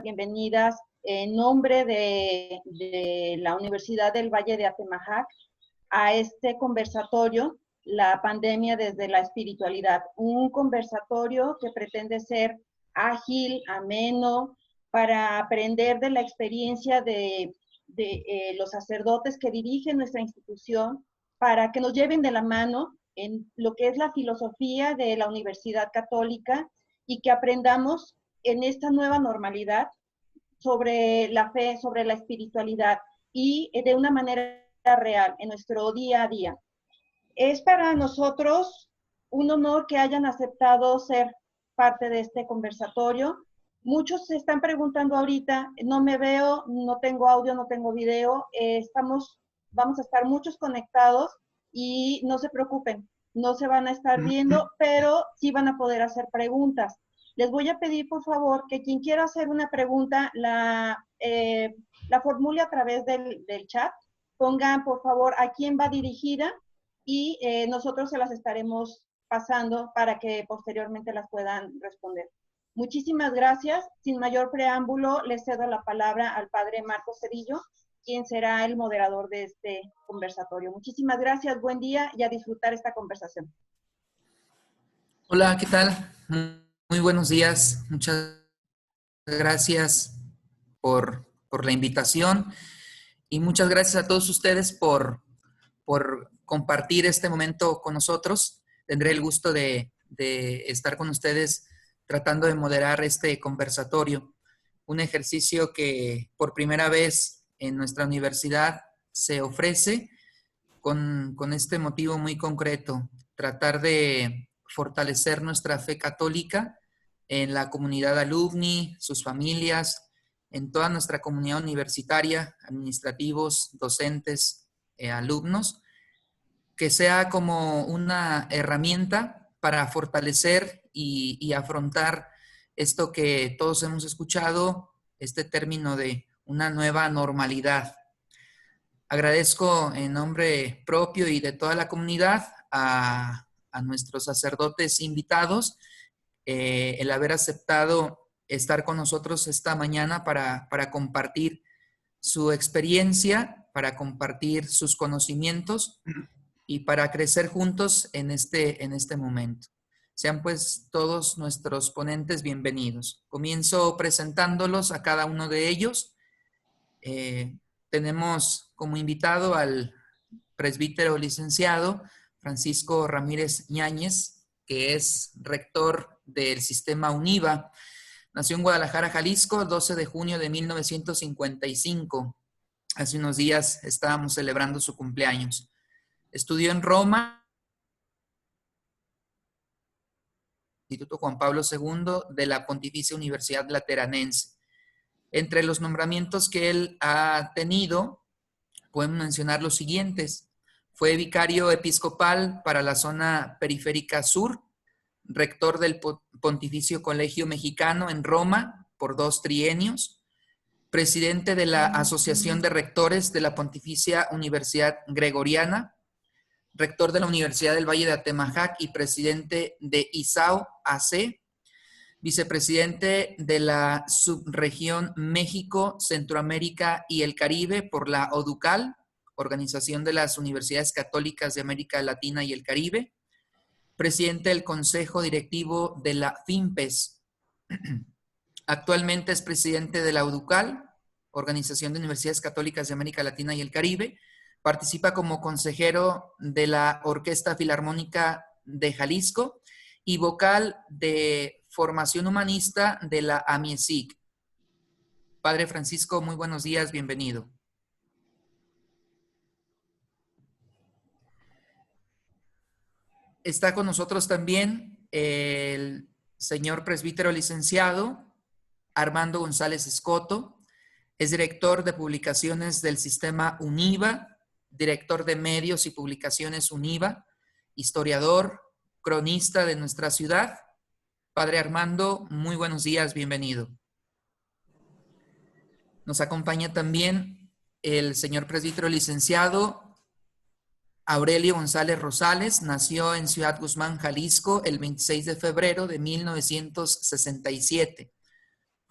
bienvenidas en nombre de la Universidad del Valle de Atemajac a este conversatorio, La pandemia desde la espiritualidad. Un conversatorio que pretende ser ágil, ameno, para aprender de la experiencia de los sacerdotes que dirigen nuestra institución, para que nos lleven de la mano en lo que es la filosofía de la Universidad Católica y que aprendamos en esta nueva normalidad sobre la fe, sobre la espiritualidad y de una manera real en nuestro día a día. Es para nosotros un honor que hayan aceptado ser parte de este conversatorio. Muchos se están preguntando ahorita, no me veo, no tengo audio, no tengo video, vamos a estar muchos conectados y no se preocupen, no se van a estar viendo, pero sí van a poder hacer preguntas. Les voy a pedir, por favor, que quien quiera hacer una pregunta la formule a través del chat. Pongan, por favor, a quién va dirigida y nosotros se las estaremos pasando para que posteriormente las puedan responder. Muchísimas gracias. Sin mayor preámbulo, le cedo la palabra al padre Marcos Cedillo, quien será el moderador de este conversatorio. Muchísimas gracias, buen día y a disfrutar esta conversación. Hola, ¿qué tal? Muy buenos días. Muchas gracias por la invitación y muchas gracias a todos ustedes por compartir este momento con nosotros. Tendré el gusto de estar con ustedes tratando de moderar este conversatorio, un ejercicio que por primera vez en nuestra universidad se ofrece con este motivo muy concreto, tratar de fortalecer nuestra fe católica en la comunidad alumni, sus familias, en toda nuestra comunidad universitaria, administrativos, docentes, alumnos, que sea como una herramienta para fortalecer y afrontar esto que todos hemos escuchado, este término de una nueva normalidad. Agradezco en nombre propio y de toda la comunidad a nuestros sacerdotes invitados el haber aceptado estar con nosotros esta mañana para compartir su experiencia, para compartir sus conocimientos y para crecer juntos en este momento. Sean pues todos nuestros ponentes bienvenidos. Comienzo presentándolos a cada uno de ellos. Tenemos como invitado al presbítero licenciado Francisco Ramírez Ñáñez, que es rector del sistema UNIVA. Nació en Guadalajara, Jalisco, 12 de junio de 1955. Hace unos días estábamos celebrando su cumpleaños. Estudió en Roma, Instituto Juan Pablo II de la Pontificia Universidad Lateranense. Entre los nombramientos que él ha tenido, podemos mencionar los siguientes. Fue vicario episcopal para la zona periférica sur, rector del Pontificio Colegio Mexicano en Roma por 2 trienios, presidente de la Asociación de Rectores de la Pontificia Universidad Gregoriana, rector de la Universidad del Valle de Atemajac y presidente de ISAO AC, vicepresidente de la subregión México, Centroamérica y el Caribe por la ODUCAL, Organización de las Universidades Católicas de América Latina y el Caribe, presidente del Consejo Directivo de la FIMPES. Actualmente es presidente de la ODUCAL, Organización de Universidades Católicas de América Latina y el Caribe. Participa como consejero de la Orquesta Filarmónica de Jalisco y vocal de Formación Humanista de la AMIESIC. Padre Francisco, muy buenos días, bienvenido. Está con nosotros también el señor presbítero licenciado Armando González Escoto. Es director de publicaciones del sistema UNIVA, director de medios y publicaciones UNIVA, historiador, cronista de nuestra ciudad. Padre Armando, muy buenos días, bienvenido. Nos acompaña también el señor presbítero licenciado Aurelio González Rosales. Nació en Ciudad Guzmán, Jalisco, el 26 de febrero de 1967.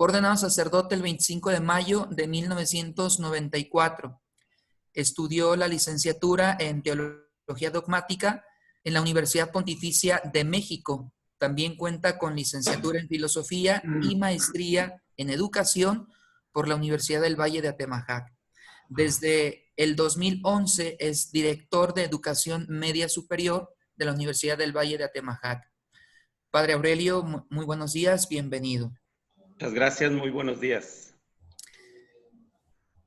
Fue ordenado sacerdote el 25 de mayo de 1994. Estudió la licenciatura en Teología Dogmática en la Universidad Pontificia de México. También cuenta con licenciatura en Filosofía y maestría en Educación por la Universidad del Valle de Atemajac. Desde el 2011 es director de Educación Media Superior de la Universidad del Valle de Atemajac. Padre Aurelio, muy buenos días, bienvenido. Muchas gracias, muy buenos días.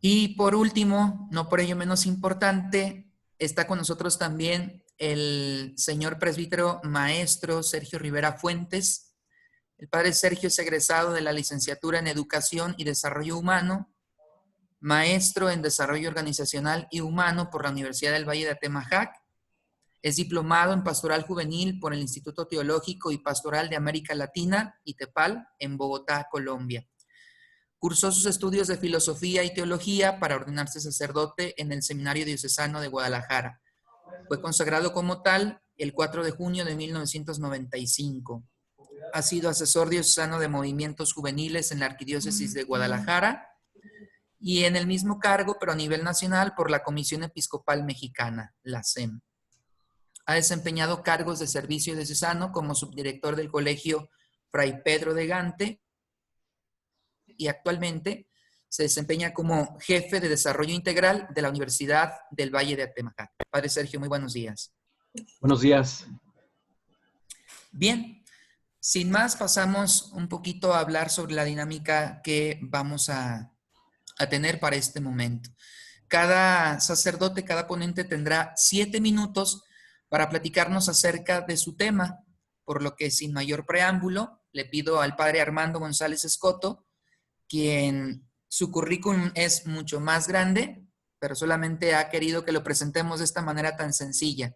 Y por último, no por ello menos importante, está con nosotros también el señor presbítero maestro Sergio Rivera Fuentes. El padre Sergio es egresado de la licenciatura en Educación y Desarrollo Humano, maestro en Desarrollo Organizacional y Humano por la Universidad del Valle de Atemajac. Es diplomado en Pastoral Juvenil por el Instituto Teológico y Pastoral de América Latina, ITEPAL, en Bogotá, Colombia. Cursó sus estudios de Filosofía y Teología para ordenarse sacerdote en el Seminario Diocesano de Guadalajara. Fue consagrado como tal el 4 de junio de 1995. Ha sido asesor diocesano de movimientos juveniles en la Arquidiócesis de Guadalajara y en el mismo cargo, pero a nivel nacional, por la Comisión Episcopal Mexicana, la SEM. Ha desempeñado cargos de servicio diocesano como subdirector del Colegio Fray Pedro de Gante y actualmente se desempeña como jefe de desarrollo integral de la Universidad del Valle de Atemajac. Padre Sergio, muy buenos días. Buenos días. Bien, sin más pasamos un poquito a hablar sobre la dinámica que vamos a tener para este momento. Cada sacerdote, cada ponente tendrá 7 minutos para platicarnos acerca de su tema, por lo que sin mayor preámbulo le pido al padre Armando González Escoto, quien su currículum es mucho más grande, pero solamente ha querido que lo presentemos de esta manera tan sencilla,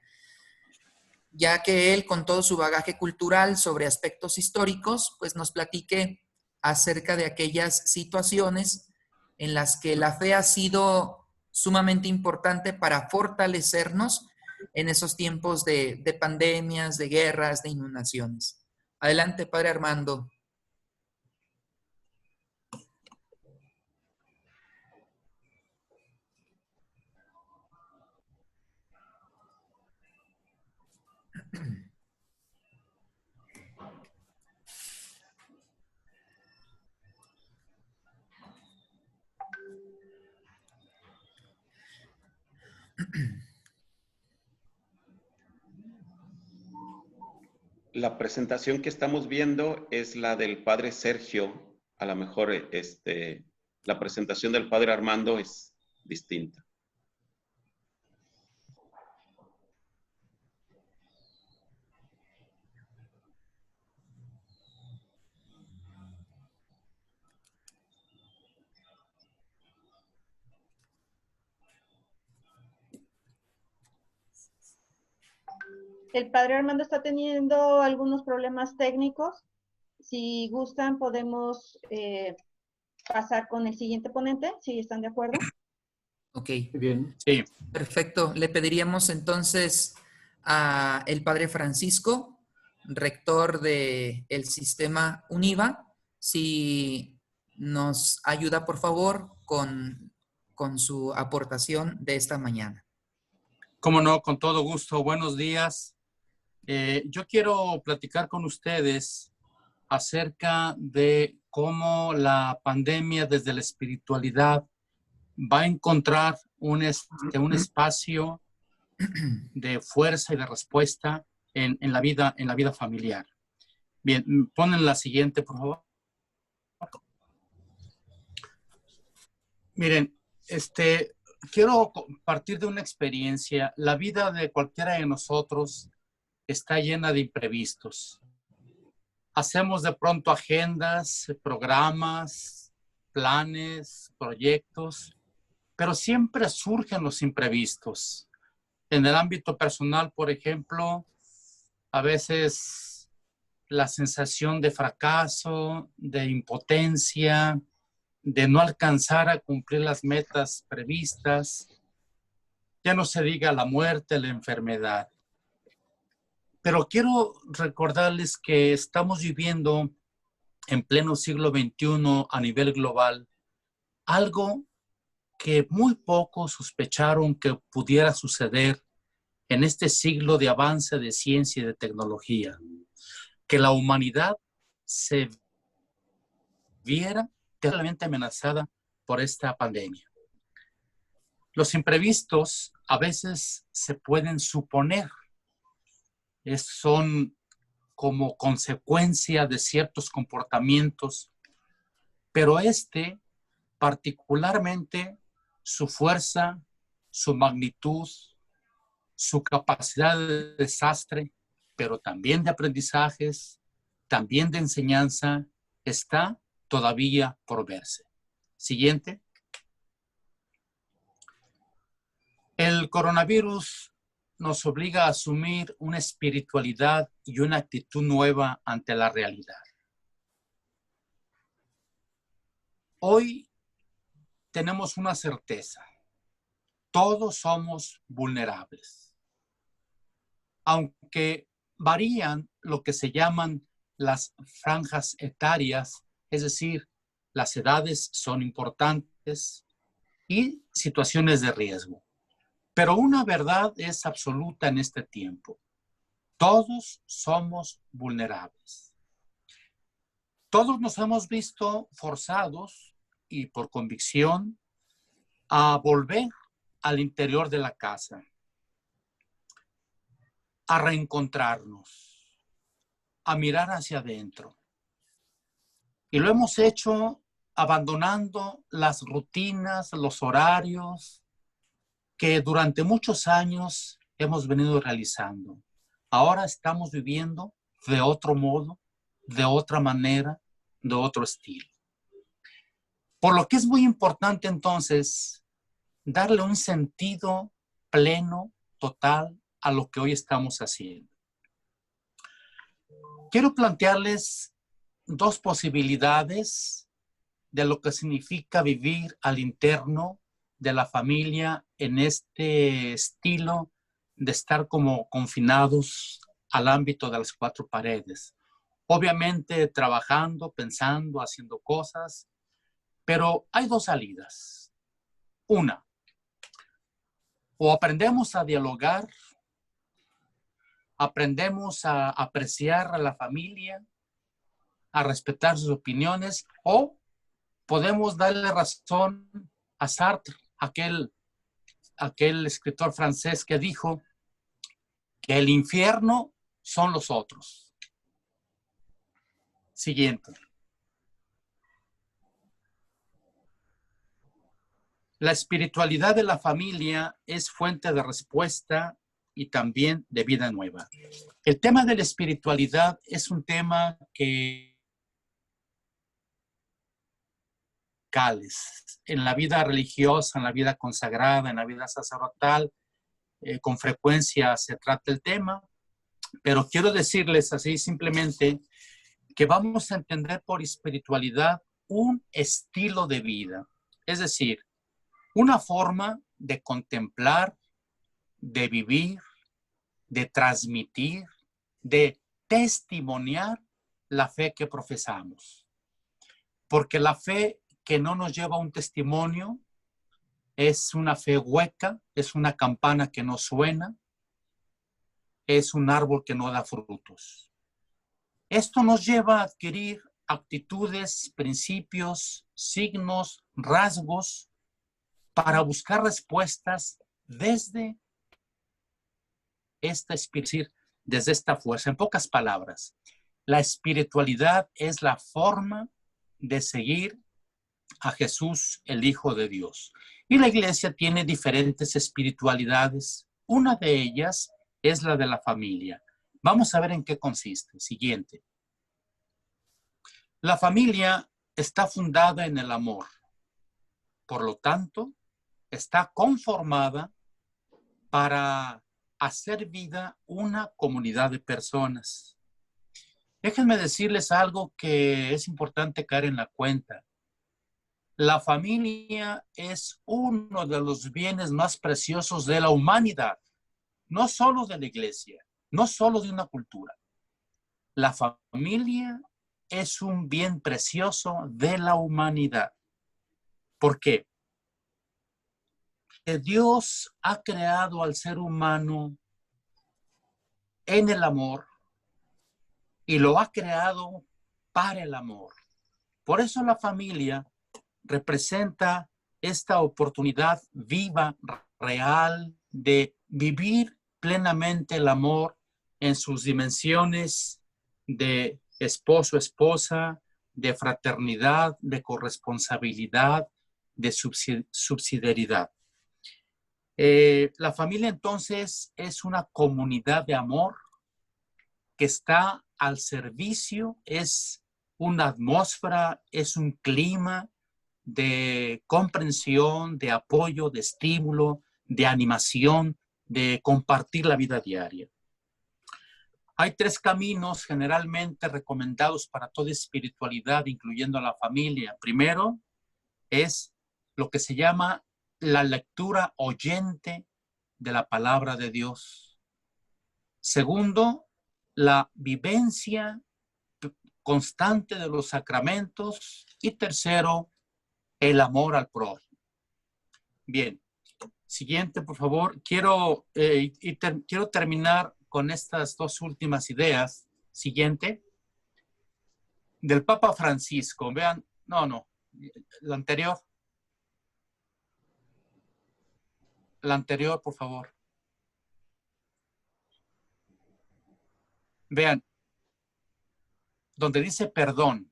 ya que él, con todo su bagaje cultural sobre aspectos históricos, pues nos platique acerca de aquellas situaciones en las que la fe ha sido sumamente importante para fortalecernos en esos tiempos de pandemias, de guerras, de inundaciones. Adelante, padre Armando. La presentación que estamos viendo es la del padre Sergio. A lo mejor la presentación del padre Armando es distinta. El padre Armando está teniendo algunos problemas técnicos. Si gustan, podemos pasar con el siguiente ponente, si están de acuerdo. Ok. Bien. Sí. Perfecto. Le pediríamos entonces a el padre Francisco, rector del sistema UNIVA, si nos ayuda, por favor, con su aportación de esta mañana. Cómo no, con todo gusto. Buenos días. Yo quiero platicar con ustedes acerca de cómo la pandemia desde la espiritualidad va a encontrar un espacio de fuerza y de respuesta en la vida familiar. Bien, ponen la siguiente, por favor. Miren, quiero partir de una experiencia. La vida de cualquiera de nosotros está llena de imprevistos. Hacemos de pronto agendas, programas, planes, proyectos, pero siempre surgen los imprevistos. En el ámbito personal, por ejemplo, a veces la sensación de fracaso, de impotencia, de no alcanzar a cumplir las metas previstas, ya no se diga la muerte, la enfermedad. Pero quiero recordarles que estamos viviendo en pleno siglo XXI a nivel global, algo que muy pocos sospecharon que pudiera suceder en este siglo de avance de ciencia y de tecnología, que la humanidad se viera terriblemente amenazada por esta pandemia. Los imprevistos a veces se pueden suponer, son como consecuencia de ciertos comportamientos, pero particularmente su fuerza, su magnitud, su capacidad de desastre, pero también de aprendizajes, también de enseñanza, está todavía por verse. Siguiente. El coronavirus nos obliga a asumir una espiritualidad y una actitud nueva ante la realidad. Hoy tenemos una certeza. Todos somos vulnerables. Aunque varían lo que se llaman las franjas etarias, es decir, las edades son importantes y situaciones de riesgo. Pero una verdad es absoluta en este tiempo. Todos somos vulnerables. Todos nos hemos visto forzados y por convicción a volver al interior de la casa, a reencontrarnos, a mirar hacia adentro. Y lo hemos hecho abandonando las rutinas, los horarios que durante muchos años hemos venido realizando. Ahora estamos viviendo de otro modo, de otra manera, de otro estilo. Por lo que es muy importante entonces darle un sentido pleno, total a lo que hoy estamos haciendo. Quiero plantearles dos posibilidades de lo que significa vivir al interno de la familia en este estilo de estar como confinados al ámbito de las cuatro paredes. Obviamente trabajando, pensando, haciendo cosas, pero hay dos salidas. Una, o aprendemos a dialogar, aprendemos a apreciar a la familia, a respetar sus opiniones, o podemos darle razón a Sartre, aquel escritor francés que dijo que el infierno son los otros. Siguiente. La espiritualidad de la familia es fuente de respuesta y también de vida nueva. El tema de la espiritualidad es un tema que en la vida religiosa, en la vida consagrada, en la vida sacerdotal, con frecuencia se trata el tema, pero quiero decirles así simplemente que vamos a entender por espiritualidad un estilo de vida, es decir, una forma de contemplar, de vivir, de transmitir, de testimoniar la fe que profesamos. Porque la fe que no nos lleva a un testimonio es una fe hueca, es una campana que no suena, es un árbol que no da frutos. Esto nos lleva a adquirir actitudes, principios, signos, rasgos para buscar respuestas desde desde esta fuerza. En pocas palabras, la espiritualidad es la forma de seguir a Jesús, el Hijo de Dios. Y la iglesia tiene diferentes espiritualidades. Una de ellas es la de la familia. Vamos a ver en qué consiste. Siguiente. La familia está fundada en el amor. Por lo tanto, está conformada para hacer vida una comunidad de personas. Déjenme decirles algo que es importante caer en la cuenta. La familia es uno de los bienes más preciosos de la humanidad, no solo de la iglesia, no solo de una cultura. La familia es un bien precioso de la humanidad. ¿Por qué? Que Dios ha creado al ser humano en el amor y lo ha creado para el amor. Por eso la familia representa esta oportunidad viva, real, de vivir plenamente el amor en sus dimensiones de esposo, esposa, de fraternidad, de corresponsabilidad, de subsidiariedad. La familia entonces es una comunidad de amor que está al servicio, es una atmósfera, es un clima de comprensión, de apoyo, de estímulo, de animación, de compartir la vida diaria. Hay 3 caminos generalmente recomendados para toda espiritualidad, incluyendo a la familia. Primero es lo que se llama la lectura oyente de la palabra de Dios. Segundo, la vivencia constante de los sacramentos. Y tercero, el amor al prójimo. Bien, siguiente, por favor. Quiero terminar con estas 2 últimas ideas. Siguiente. Del Papa Francisco. Vean, no, la anterior. La anterior, por favor. Vean, donde dice perdón.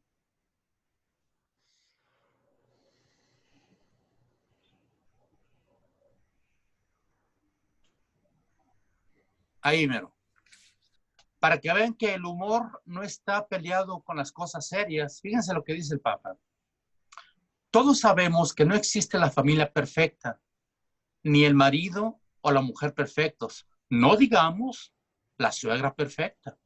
Ahí mero. Para que vean que el humor no está peleado con las cosas serias. Fíjense lo que dice el Papa. Todos sabemos que no existe la familia perfecta, ni el marido o la mujer perfectos. No digamos la suegra perfecta.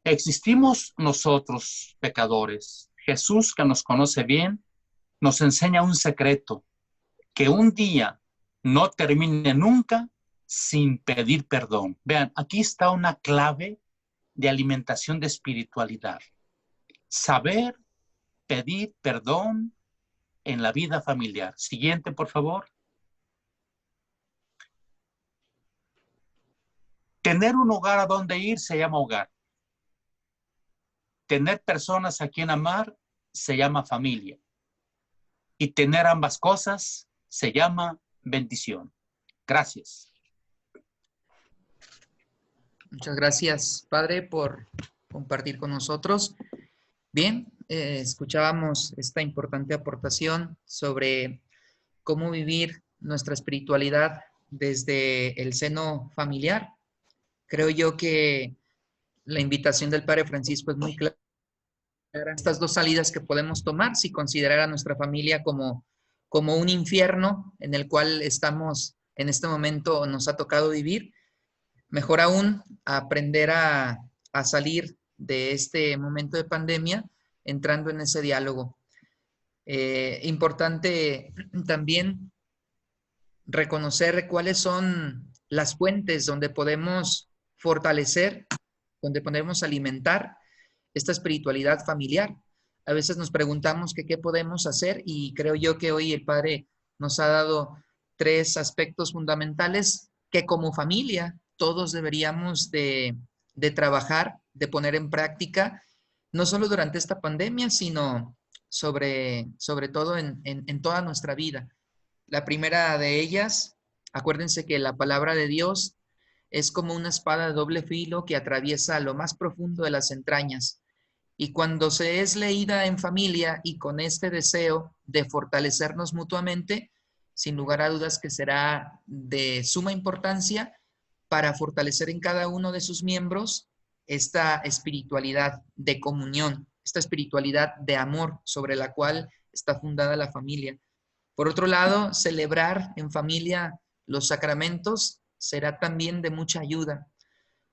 Existimos nosotros, pecadores. Jesús, que nos conoce bien, nos enseña un secreto, que un día no termine nunca sin pedir perdón. Vean, aquí está una clave de alimentación de espiritualidad. Saber pedir perdón en la vida familiar. Siguiente, por favor. Tener un hogar a donde ir se llama hogar. Tener personas a quien amar se llama familia. Y tener ambas cosas se llama bendición. Gracias. Muchas gracias, Padre, por compartir con nosotros. Bien, escuchábamos esta importante aportación sobre cómo vivir nuestra espiritualidad desde el seno familiar. Creo yo que la invitación del Padre Francisco es muy clara. Estas 2 salidas que podemos tomar, si considerar a nuestra familia como un infierno en el cual estamos en este momento, nos ha tocado vivir. Mejor aún, aprender a salir de este momento de pandemia entrando en ese diálogo. Importante también reconocer cuáles son las fuentes donde podemos fortalecer, donde podemos alimentar esta espiritualidad familiar. A veces nos preguntamos que qué podemos hacer y creo yo que hoy el Padre nos ha dado 3 aspectos fundamentales que como familia todos deberíamos de trabajar, de poner en práctica, no solo durante esta pandemia, sino sobre todo en toda nuestra vida. La primera de ellas, acuérdense que la palabra de Dios es como una espada de doble filo que atraviesa lo más profundo de las entrañas. Y cuando se es leída en familia y con este deseo de fortalecernos mutuamente, sin lugar a dudas que será de suma importancia para fortalecer en cada uno de sus miembros esta espiritualidad de comunión, esta espiritualidad de amor sobre la cual está fundada la familia. Por otro lado, celebrar en familia los sacramentos será también de mucha ayuda.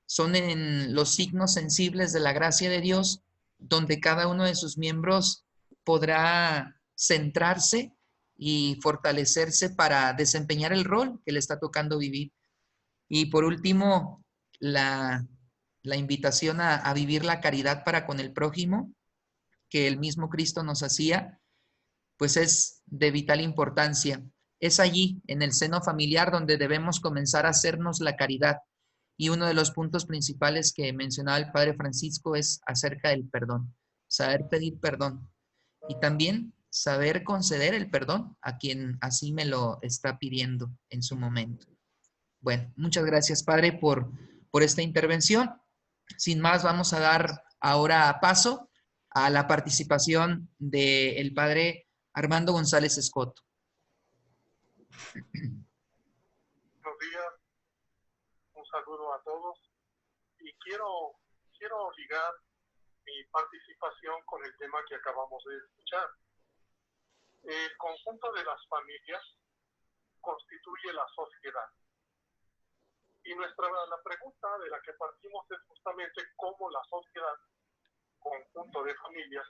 Son en los signos sensibles de la gracia de Dios donde cada uno de sus miembros podrá centrarse y fortalecerse para desempeñar el rol que le está tocando vivir. Y por último, la la invitación a vivir la caridad para con el prójimo que el mismo Cristo nos hacía, pues es de vital importancia. Es allí, en el seno familiar, donde debemos comenzar a hacernos la caridad. Y uno de los puntos principales que mencionaba el Padre Francisco es acerca del perdón, saber pedir perdón y también saber conceder el perdón a quien así me lo está pidiendo en su momento. Bueno, muchas gracias, Padre, por esta intervención. Sin más, vamos a dar ahora paso a la participación del Padre Armando González Escoto. Buenos días, un saludo a todos y quiero ligar mi participación con el tema que acabamos de escuchar. El conjunto de las familias constituye la sociedad. Y la pregunta de la que partimos es justamente cómo la sociedad, conjunto de familias,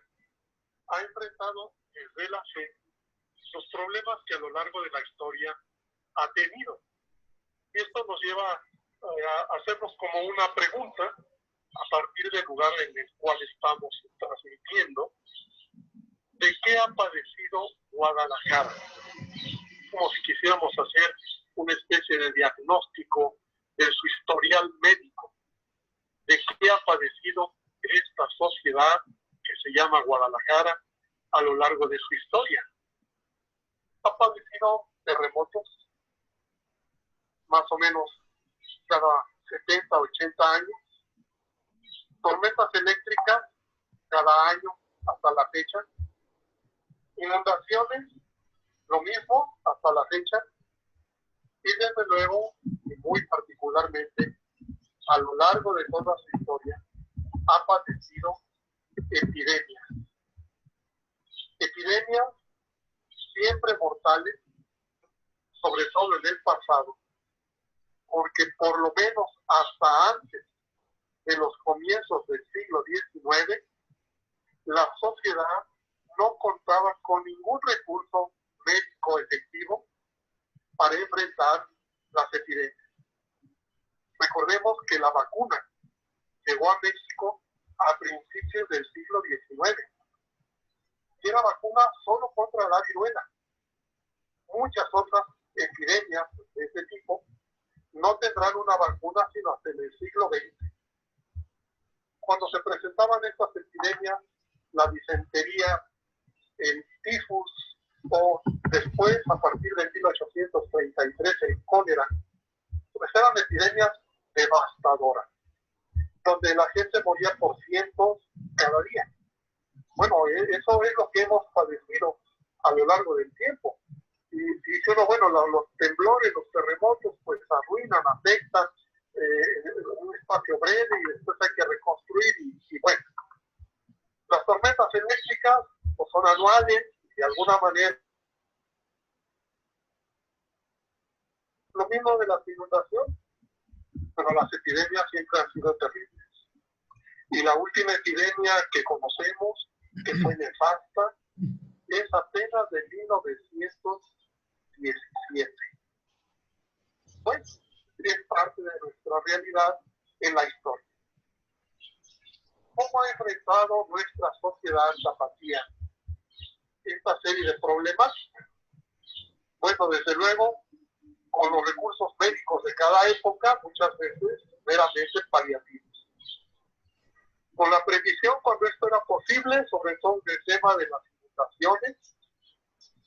ha enfrentado desde la fe los problemas que a lo largo de la historia ha tenido. Y esto nos lleva a hacernos como una pregunta a partir del lugar en el cual estamos transmitiendo, de qué ha padecido Guadalajara. Como si quisiéramos hacer una especie de diagnóstico de su historial médico, de qué ha padecido esta sociedad que se llama Guadalajara a lo largo de su historia. Ha padecido terremotos, más o menos cada 70, 80 años, tormentas eléctricas cada año hasta la fecha, inundaciones, lo mismo hasta la fecha, y desde luego, y muy particularmente, a lo largo de toda su historia, ha padecido epidemias. Epidemias siempre mortales, sobre todo en el pasado, porque por lo menos hasta antes de los comienzos del siglo XIX, la sociedad no contaba con ningún recurso médico efectivo para enfrentar las epidemias. Recordemos que la vacuna llegó a México a principios del siglo XIX. Y era vacuna solo contra la viruela. Muchas otras epidemias de este tipo no tendrán una vacuna sino hasta en el siglo XX. Cuando se presentaban estas epidemias, la disentería, el tifus, o después, a partir de 1833, el cólera, pues eran epidemias devastadoras, donde la gente moría por cientos cada día. Bueno, eso es lo que hemos padecido a lo largo del tiempo. Y dice uno, bueno, los temblores, los terremotos, pues arruinan, afectan un espacio breve y después hay que reconstruir. Y bueno, las tormentas eléctricas pues, son anuales y de alguna manera. Lo mismo de las inundaciones, pero las epidemias siempre han sido terribles. Y la última epidemia que conocemos, que fue nefasta, es apenas de 1917. Pues es parte de nuestra realidad en la historia. ¿Cómo ha enfrentado nuestra sociedad tapatía esta serie de problemáticas? Bueno, desde luego, con los recursos médicos de cada época, muchas veces meramente paliativos. Con la previsión, cuando esto era posible, sobre todo en el tema de las inundaciones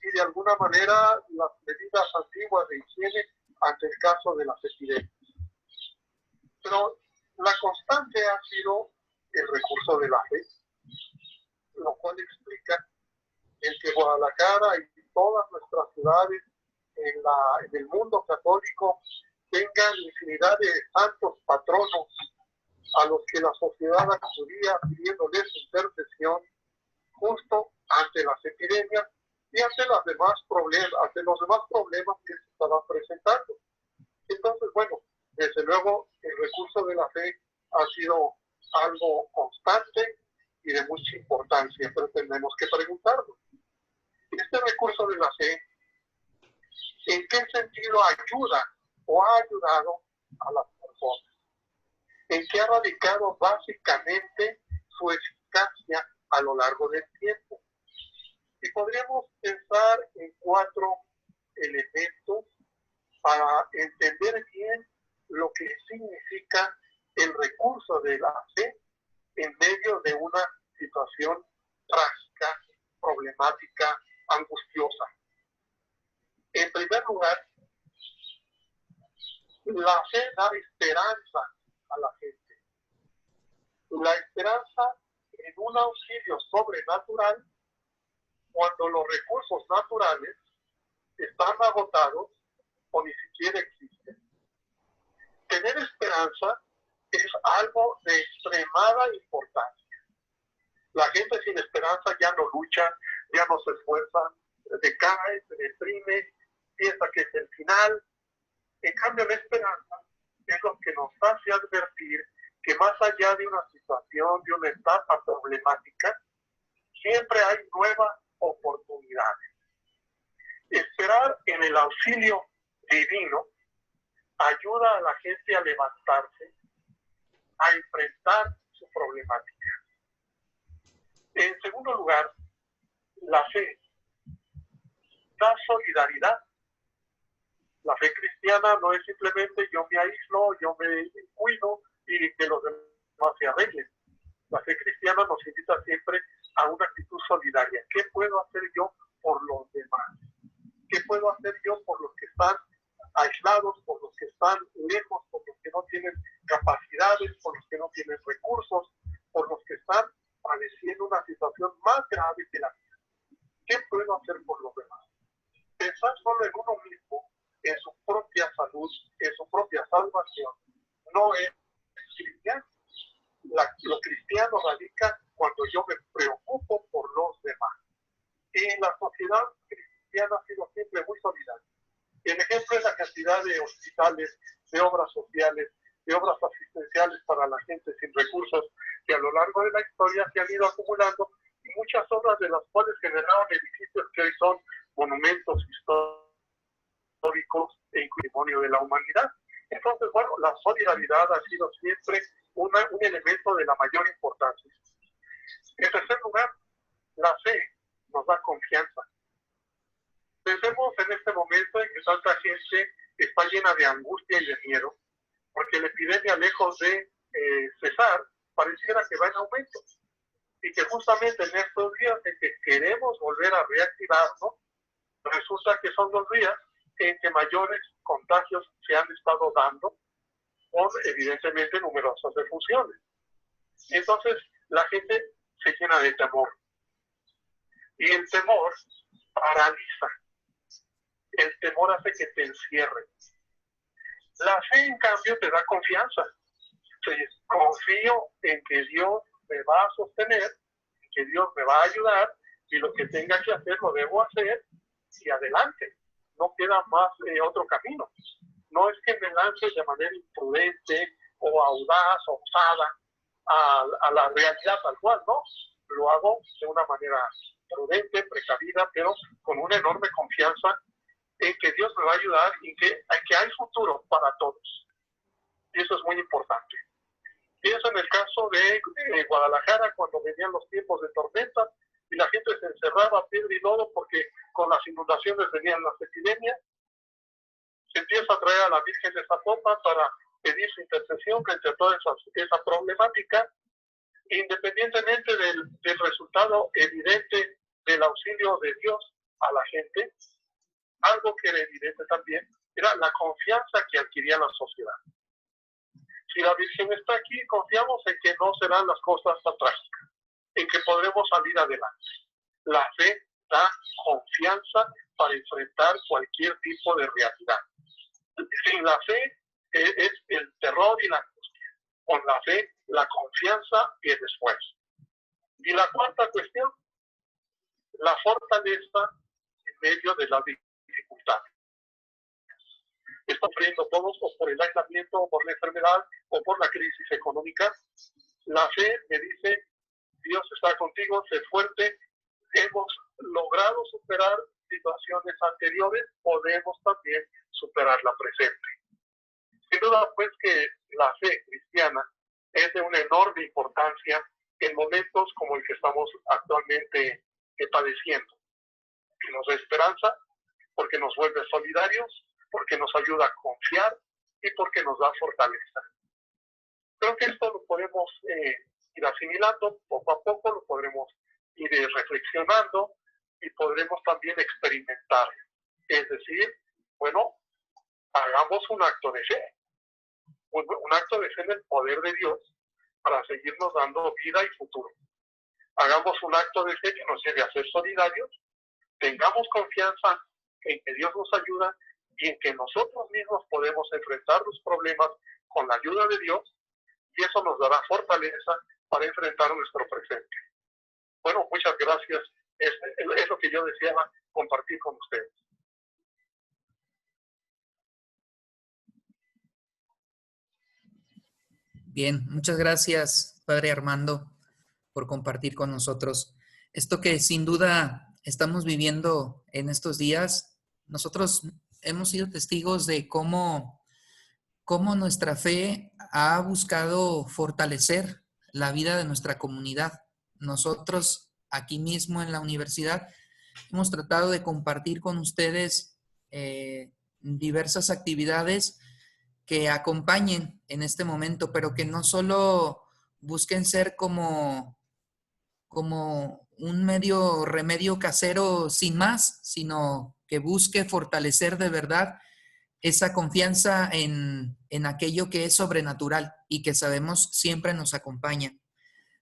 y de alguna manera las medidas antiguas de higiene ante el caso de las epidemias. Pero la constante ha sido el recurso de la fe, lo cual explica el que Guadalajara y todas nuestras ciudades en el mundo católico tengan infinidad de santos patronos a los que la sociedad acudía pidiéndoles intercesión justo ante las epidemias y ante los demás problemas que se estaban presentando. Entonces, bueno, desde luego el recurso de la fe ha sido algo constante y de mucha importancia, pero tenemos que preguntarnos, este recurso de la fe, ¿en qué sentido ayuda o ha ayudado a las personas? en que ha radicado básicamente su eficacia a lo largo del tiempo. Y podríamos pensar en 4 elementos para entender bien lo que significa el recurso de la fe en medio de una situación trágica, problemática, angustiosa. En primer lugar, la fe da esperanza a la gente. La esperanza en un auxilio sobrenatural cuando los recursos naturales están agotados o ni siquiera existen. Tener esperanza es algo de extremada importancia. La gente sin esperanza ya no lucha, ya no se esfuerza, decae, se deprime, piensa que es el final. En cambio, la esperanza es lo que nos hace advertir que más allá de una situación, de una etapa problemática, siempre hay nuevas oportunidades. Esperar en el auxilio divino ayuda a la gente a levantarse, a enfrentar su problemática. En segundo lugar, la fe da solidaridad. La fe cristiana no es simplemente yo me aíslo, yo me cuido y que los demás se arreglen. La fe cristiana nos invita siempre a una actitud solidaria. ¿Qué puedo hacer yo por los demás? ¿Qué puedo hacer yo por los que están aislados, por los que están lejos, por los que no tienen capacidades, por los que no tienen recursos, por los que están padeciendo una situación más grave que la mía? ¿Qué puedo hacer por los demás? Pensar solo en uno mismo, en su propia salud, en su propia salvación, no es cristiano. Lo cristiano radica cuando yo me preocupo por los demás. Y la sociedad cristiana ha sido siempre muy solidaria. El ejemplo es la cantidad de hospitales, de obras sociales, de obras asistenciales para la gente sin recursos que a lo largo de la historia se han ido acumulando, y muchas obras de las cuales generaron edificios que hoy son monumentos históricos e patrimonio de la humanidad. Entonces, bueno, la solidaridad ha sido siempre un elemento de la mayor importancia. En tercer lugar, la fe nos da confianza. Pensemos en este momento en que tanta gente está llena de angustia y de miedo, porque la epidemia, lejos de cesar, pareciera que va en aumento. Y que justamente en estos días en que queremos volver a reactivarnos, resulta que son los días en que mayores contagios se han estado dando por, evidentemente, numerosas defunciones. Entonces, la gente se llena de temor. Y el temor paraliza. El temor hace que te encierre. La fe, en cambio, te da confianza. Entonces, confío en que Dios me va a sostener, en que Dios me va a ayudar, y lo que tenga que hacer lo debo hacer, y adelante. No queda más otro camino. No es que me lance de manera imprudente o audaz o osada a la realidad tal cual, no. Lo hago de una manera prudente, precavida, pero con una enorme confianza en que Dios me va a ayudar y que hay futuro para todos. Y eso es muy importante. Pienso en el caso de Guadalajara, cuando venían los tiempos de tormenta y la gente se encerraba a piedra y lodo porque con las inundaciones venían las epidemias. Se empieza a traer a la Virgen de Zapopan para pedir su intercesión frente a toda esa problemática, independientemente del resultado evidente del auxilio de Dios a la gente. Algo que era evidente también era la confianza que adquiría la sociedad. Si la Virgen está aquí, confiamos en que no serán las cosas tan trágicas, en que podremos salir adelante. La fe da confianza para enfrentar cualquier tipo de realidad. Sin la fe es el terror y la angustia. Con la fe, la confianza y el esfuerzo. Y la cuarta cuestión, la fortaleza en medio de la dificultad. Estamos sufriendo todos, o por el aislamiento, o por la enfermedad, o por la crisis económica. La fe me dice, Dios está contigo, sé fuerte. Hemos logrado superar situaciones anteriores, podemos también superar la presente. Sin duda, pues, que la fe cristiana es de una enorme importancia en momentos como el que estamos actualmente padeciendo, que nos da esperanza, porque nos vuelve solidarios, porque nos ayuda a confiar y porque nos da fortaleza. Creo que esto lo podemos ir asimilando poco a poco, lo podremos ir reflexionando y podremos también experimentar. Es decir, bueno, hagamos un acto de fe, un acto de fe en el poder de Dios para seguirnos dando vida y futuro. Hagamos un acto de fe que nos lleve a ser solidarios, tengamos confianza en que Dios nos ayuda y en que nosotros mismos podemos enfrentar los problemas con la ayuda de Dios, y eso nos dará fortaleza para enfrentar nuestro presente. Bueno, muchas gracias. Es lo que yo deseaba compartir con ustedes. Bien, muchas gracias, Padre Armando, por compartir con nosotros esto que sin duda estamos viviendo en estos días. Nosotros hemos sido testigos de cómo nuestra fe ha buscado fortalecer la vida de nuestra comunidad. Nosotros aquí mismo en la universidad hemos tratado de compartir con ustedes diversas actividades que acompañen en este momento, pero que no solo busquen ser como un medio remedio casero sin más, sino que busque fortalecer de verdad esa confianza en aquello que es sobrenatural y que sabemos siempre nos acompaña.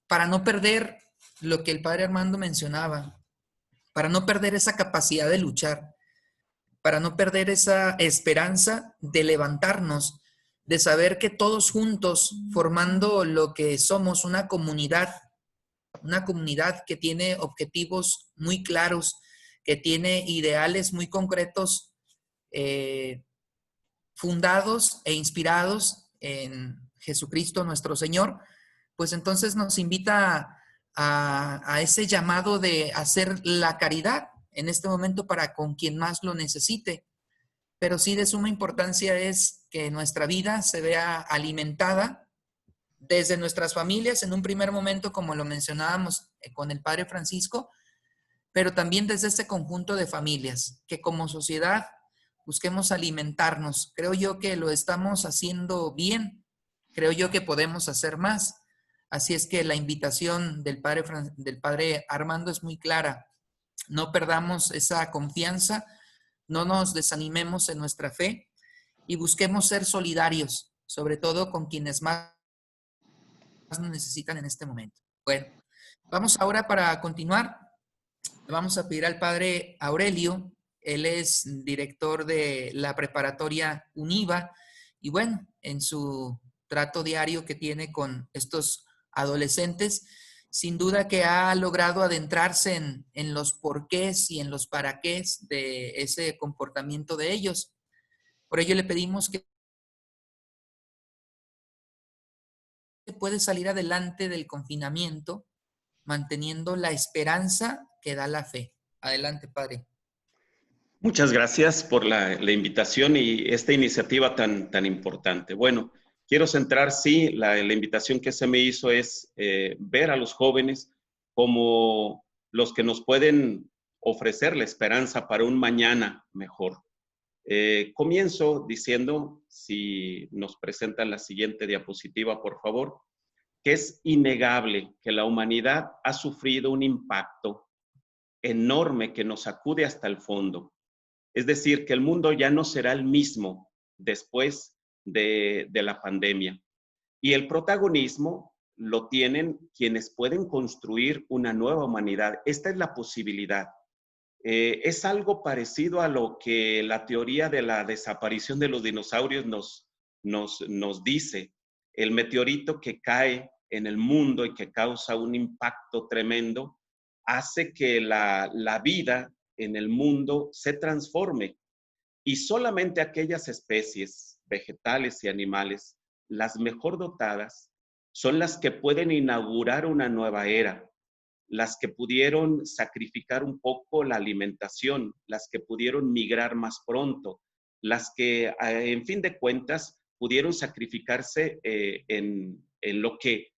Para no perder lo que el Padre Armando mencionaba, para no perder esa capacidad de luchar, para no perder esa esperanza de levantarnos, de saber que todos juntos, formando lo que somos, una comunidad que tiene objetivos muy claros, que tiene ideales muy concretos, fundados e inspirados en Jesucristo nuestro Señor, pues entonces nos invita a ese llamado de hacer la caridad en este momento para con quien más lo necesite. Pero sí de suma importancia es que nuestra vida se vea alimentada desde nuestras familias en un primer momento, como lo mencionábamos con el Padre Francisco, pero también desde este conjunto de familias, que como sociedad busquemos alimentarnos. Creo yo que lo estamos haciendo bien, creo yo que podemos hacer más. Así es que la invitación del Padre Armando es muy clara. No perdamos esa confianza, no nos desanimemos en nuestra fe y busquemos ser solidarios, sobre todo con quienes más nos necesitan en este momento. Bueno, vamos ahora para continuar. Vamos a pedir al Padre Aurelio. Él es director de la preparatoria UNIVA y bueno, en su trato diario que tiene con estos adolescentes, sin duda que ha logrado adentrarse en los porqués y en los paraqués de ese comportamiento de ellos. Por ello le pedimos que puede salir adelante del confinamiento manteniendo la esperanza que da la fe. Adelante, Padre. Muchas gracias por la invitación y esta iniciativa tan importante. Bueno, quiero centrar, sí, la invitación que se me hizo es ver a los jóvenes como los que nos pueden ofrecer la esperanza para un mañana mejor. Comienzo diciendo, si nos presentan la siguiente diapositiva, por favor, que es innegable que la humanidad ha sufrido un impacto enorme que nos sacude hasta el fondo. Es decir, que el mundo ya no será el mismo después de la pandemia. Y el protagonismo lo tienen quienes pueden construir una nueva humanidad. Esta es la posibilidad. Es algo parecido a lo que la teoría de la desaparición de los dinosaurios nos dice. El meteorito que cae en el mundo y que causa un impacto tremendo hace que la vida en el mundo se transforme y solamente aquellas especies vegetales y animales, las mejor dotadas, son las que pueden inaugurar una nueva era, las que pudieron sacrificar un poco la alimentación, las que pudieron migrar más pronto, las que, en fin de cuentas, pudieron sacrificarse en en lo que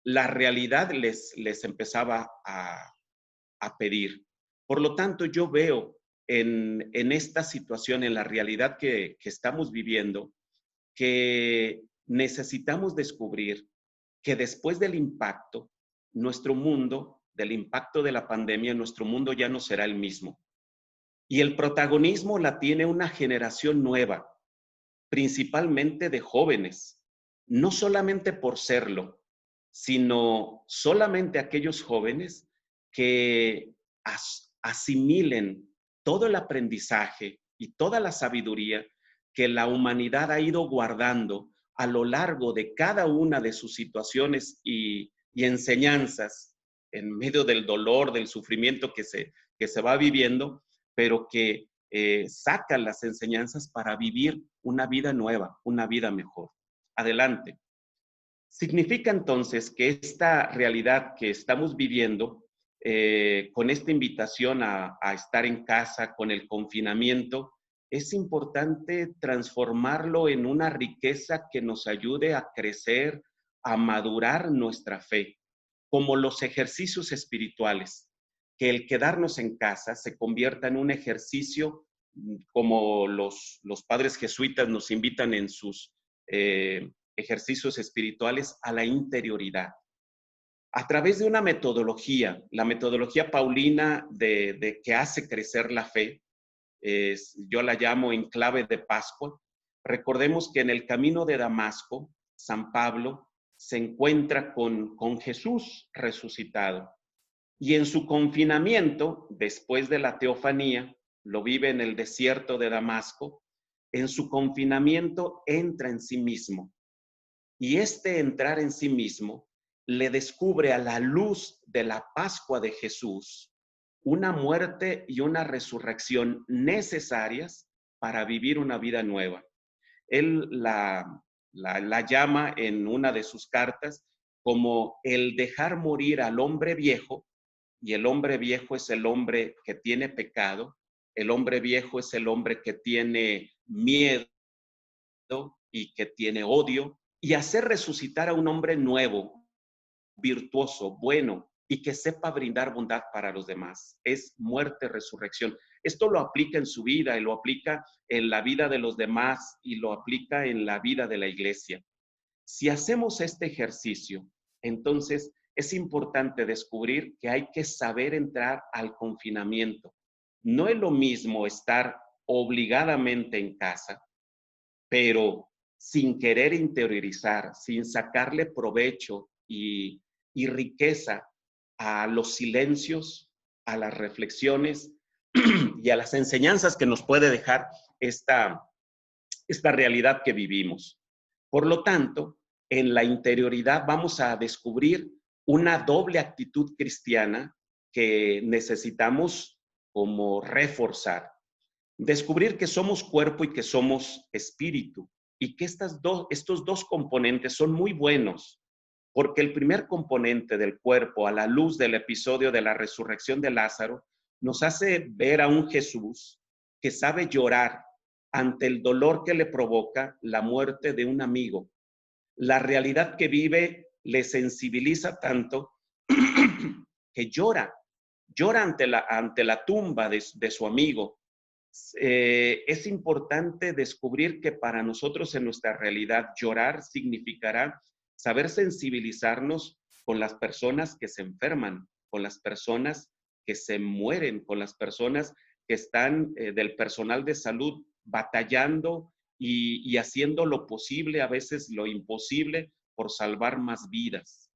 la realidad les empezaba a pedir. Por lo tanto, yo veo en esta situación, en la realidad que estamos viviendo, que necesitamos descubrir que después del impacto, nuestro mundo, del impacto de la pandemia, nuestro mundo ya no será el mismo. Y el protagonismo la tiene una generación nueva, principalmente de jóvenes, no solamente por serlo, sino solamente aquellos jóvenes que asimilen todo el aprendizaje y toda la sabiduría que la humanidad ha ido guardando a lo largo de cada una de sus situaciones y enseñanzas en medio del dolor, del sufrimiento que se va viviendo, pero que sacan las enseñanzas para vivir una vida nueva, una vida mejor. Adelante. Significa entonces que esta realidad que estamos viviendo, con esta invitación a estar en casa, con el confinamiento, es importante transformarlo en una riqueza que nos ayude a crecer, a madurar nuestra fe, como los ejercicios espirituales, que el quedarnos en casa se convierta en un ejercicio como los padres jesuitas nos invitan en sus ejercicios espirituales a la interioridad. A través de una metodología, la metodología paulina de que hace crecer la fe, yo la llamo en clave de Pascua. Recordemos que en el camino de Damasco, San Pablo se encuentra con Jesús resucitado. Y en su confinamiento, después de la teofanía, lo vive en el desierto de Damasco, en su confinamiento entra en sí mismo. Y este entrar en sí mismo le descubre a la luz de la Pascua de Jesús una muerte y una resurrección necesarias para vivir una vida nueva. Él la llama en una de sus cartas como el dejar morir al hombre viejo, y el hombre viejo es el hombre que tiene pecado, el hombre viejo es el hombre que tiene miedo y que tiene odio, y hacer resucitar a un hombre nuevo, virtuoso, bueno, y que sepa brindar bondad para los demás. Es muerte, resurrección. Esto lo aplica en su vida y lo aplica en la vida de los demás y lo aplica en la vida de la iglesia. Si hacemos este ejercicio, entonces es importante descubrir que hay que saber entrar al confinamiento. No es lo mismo estar obligadamente en casa, pero sin querer interiorizar, sin sacarle provecho y riqueza a los silencios, a las reflexiones y a las enseñanzas que nos puede dejar esta realidad que vivimos. Por lo tanto, en la interioridad vamos a descubrir una doble actitud cristiana que necesitamos como reforzar. Descubrir que somos cuerpo y que somos espíritu, y que estos dos componentes son muy buenos, porque el primer componente del cuerpo, a la luz del episodio de la resurrección de Lázaro, nos hace ver a un Jesús que sabe llorar ante el dolor que le provoca la muerte de un amigo. La realidad que vive le sensibiliza tanto que llora ante la tumba de su amigo. Es importante descubrir que para nosotros en nuestra realidad llorar significará saber sensibilizarnos con las personas que se enferman, con las personas que se mueren, con las personas que están del personal de salud batallando y haciendo lo posible, a veces lo imposible, por salvar más vidas.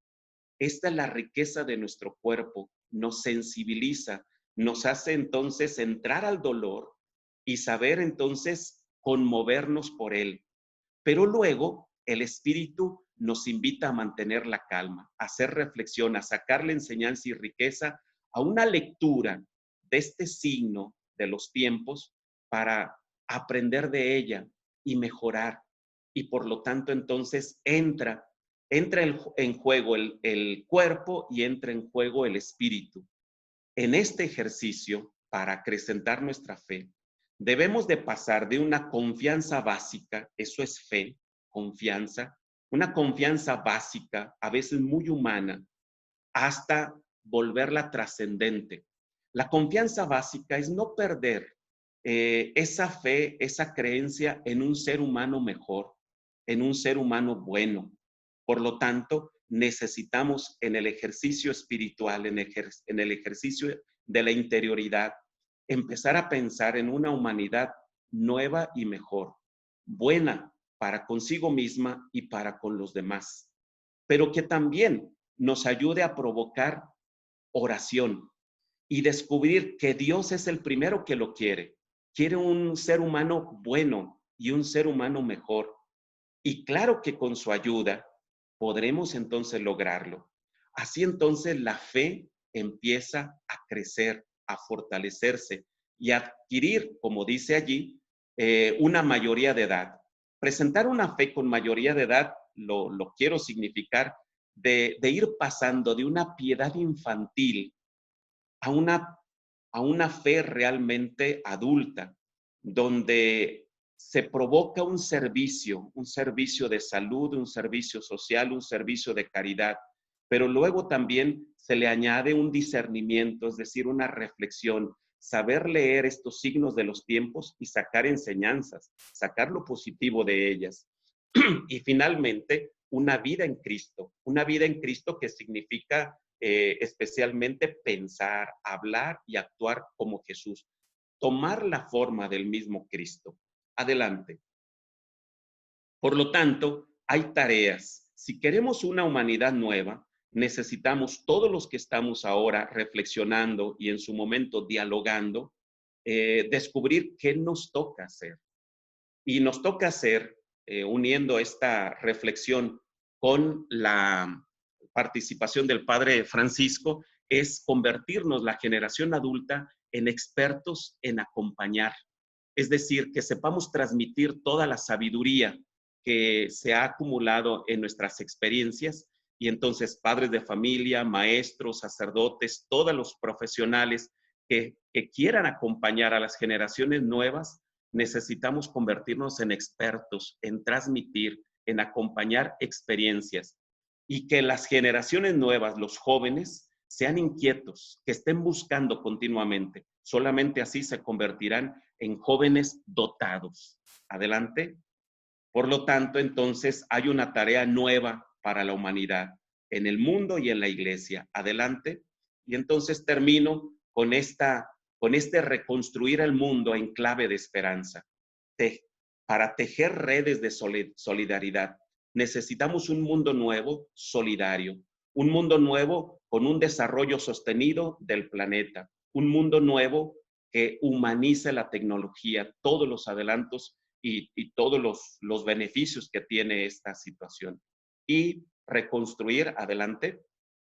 Esta es la riqueza de nuestro cuerpo, nos sensibiliza, nos hace entonces entrar al dolor y saber entonces conmovernos por él. Pero luego el espíritu nos invita a mantener la calma, a hacer reflexión, a sacarle enseñanza y riqueza a una lectura de este signo de los tiempos para aprender de ella y mejorar. Y por lo tanto entonces entra en juego el cuerpo y entra en juego el espíritu. En este ejercicio, para acrecentar nuestra fe, debemos de pasar de una confianza básica, eso es fe, confianza, una confianza básica, a veces muy humana, hasta volverla trascendente. La confianza básica es no perder esa fe, esa creencia en un ser humano mejor, en un ser humano bueno. Por lo tanto, necesitamos en el ejercicio espiritual, en el ejercicio de la interioridad, empezar a pensar en una humanidad nueva y mejor, buena para consigo misma y para con los demás, pero que también nos ayude a provocar oración y descubrir que Dios es el primero que lo quiere. Quiere un ser humano bueno y un ser humano mejor. Y claro que con su ayuda podremos entonces lograrlo. Así entonces la fe empieza a crecer, a fortalecerse y a adquirir, como dice allí, una mayoría de edad. Presentar una fe con mayoría de edad lo quiero significar de ir pasando de una piedad infantil a una fe realmente adulta, donde se provoca un servicio de salud, un servicio social, un servicio de caridad, pero luego también se le añade un discernimiento, es decir, una reflexión, saber leer estos signos de los tiempos y sacar enseñanzas, sacar lo positivo de ellas. Y finalmente, una vida en Cristo que significa especialmente pensar, hablar y actuar como Jesús, tomar la forma del mismo Cristo. Adelante. Por lo tanto, hay tareas. Si queremos una humanidad nueva, necesitamos todos los que estamos ahora reflexionando y en su momento dialogando, descubrir qué nos toca hacer. Y nos toca hacer, uniendo esta reflexión con la participación del Padre Francisco, es convertirnos la generación adulta en expertos en acompañar. Es decir, que sepamos transmitir toda la sabiduría que se ha acumulado en nuestras experiencias y entonces padres de familia, maestros, sacerdotes, todos los profesionales que quieran acompañar a las generaciones nuevas, necesitamos convertirnos en expertos, en transmitir, en acompañar experiencias y que las generaciones nuevas, los jóvenes, sean inquietos, que estén buscando continuamente. Solamente así se convertirán en jóvenes dotados. Adelante. Por lo tanto, entonces hay una tarea nueva para la humanidad en el mundo y en la iglesia. Adelante. Y entonces termino con este reconstruir el mundo en clave de esperanza. Para tejer redes de solidaridad, necesitamos un mundo nuevo, solidario, un mundo nuevo con un desarrollo sostenido del planeta, un mundo nuevo que humanice la tecnología, todos los adelantos y todos los beneficios que tiene esta situación. Y reconstruir, adelante,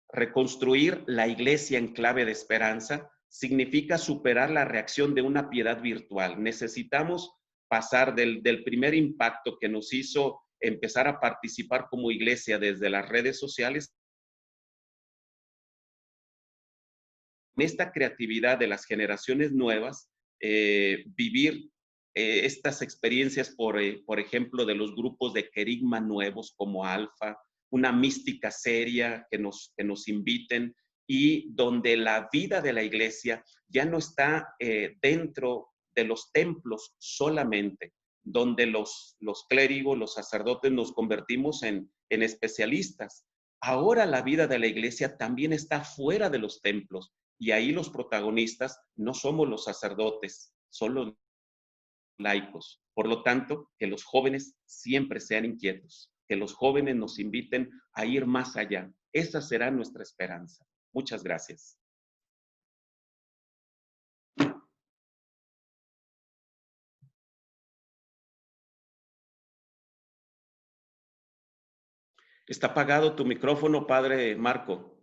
reconstruir la iglesia en clave de esperanza significa superar la reacción de una piedad virtual. Necesitamos pasar del primer impacto que nos hizo empezar a participar como iglesia desde las redes sociales, en esta creatividad de las generaciones nuevas, vivir estas experiencias, por ejemplo, de los grupos de querigma nuevos como Alfa, una mística seria que nos inviten y donde la vida de la iglesia ya no está dentro de los templos solamente, donde los clérigos, los sacerdotes nos convertimos en especialistas. Ahora la vida de la iglesia también está fuera de los templos y ahí los protagonistas no somos los sacerdotes, son los laicos. Por lo tanto, que los jóvenes siempre sean inquietos, que los jóvenes nos inviten a ir más allá. Esa será nuestra esperanza. Muchas gracias. Está apagado tu micrófono, Padre Marco.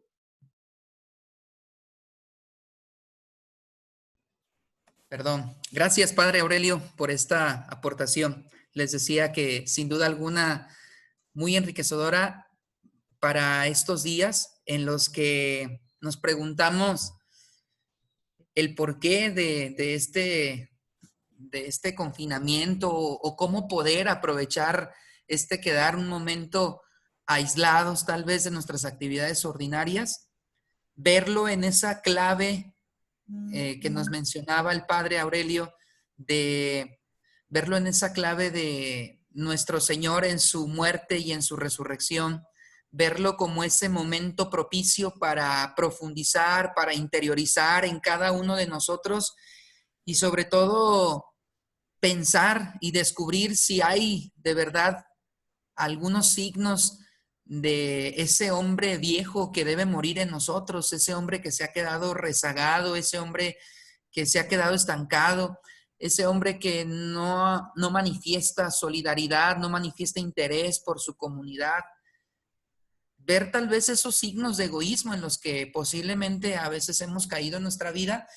Perdón. Gracias, Padre Aurelio, por esta aportación. Les decía que sin duda alguna muy enriquecedora para estos días en los que nos preguntamos el porqué de este confinamiento o cómo poder aprovechar quedar un momento aislados tal vez de nuestras actividades ordinarias, verlo en esa clave que nos mencionaba el padre Aurelio, de verlo en esa clave de nuestro Señor en su muerte y en su resurrección, verlo como ese momento propicio para profundizar, para interiorizar en cada uno de nosotros y sobre todo pensar y descubrir si hay de verdad algunos signos de ese hombre viejo que debe morir en nosotros, ese hombre que se ha quedado rezagado, ese hombre que se ha quedado estancado, ese hombre que no manifiesta solidaridad, no manifiesta interés por su comunidad. Ver tal vez esos signos de egoísmo en los que posiblemente a veces hemos caído en nuestra vida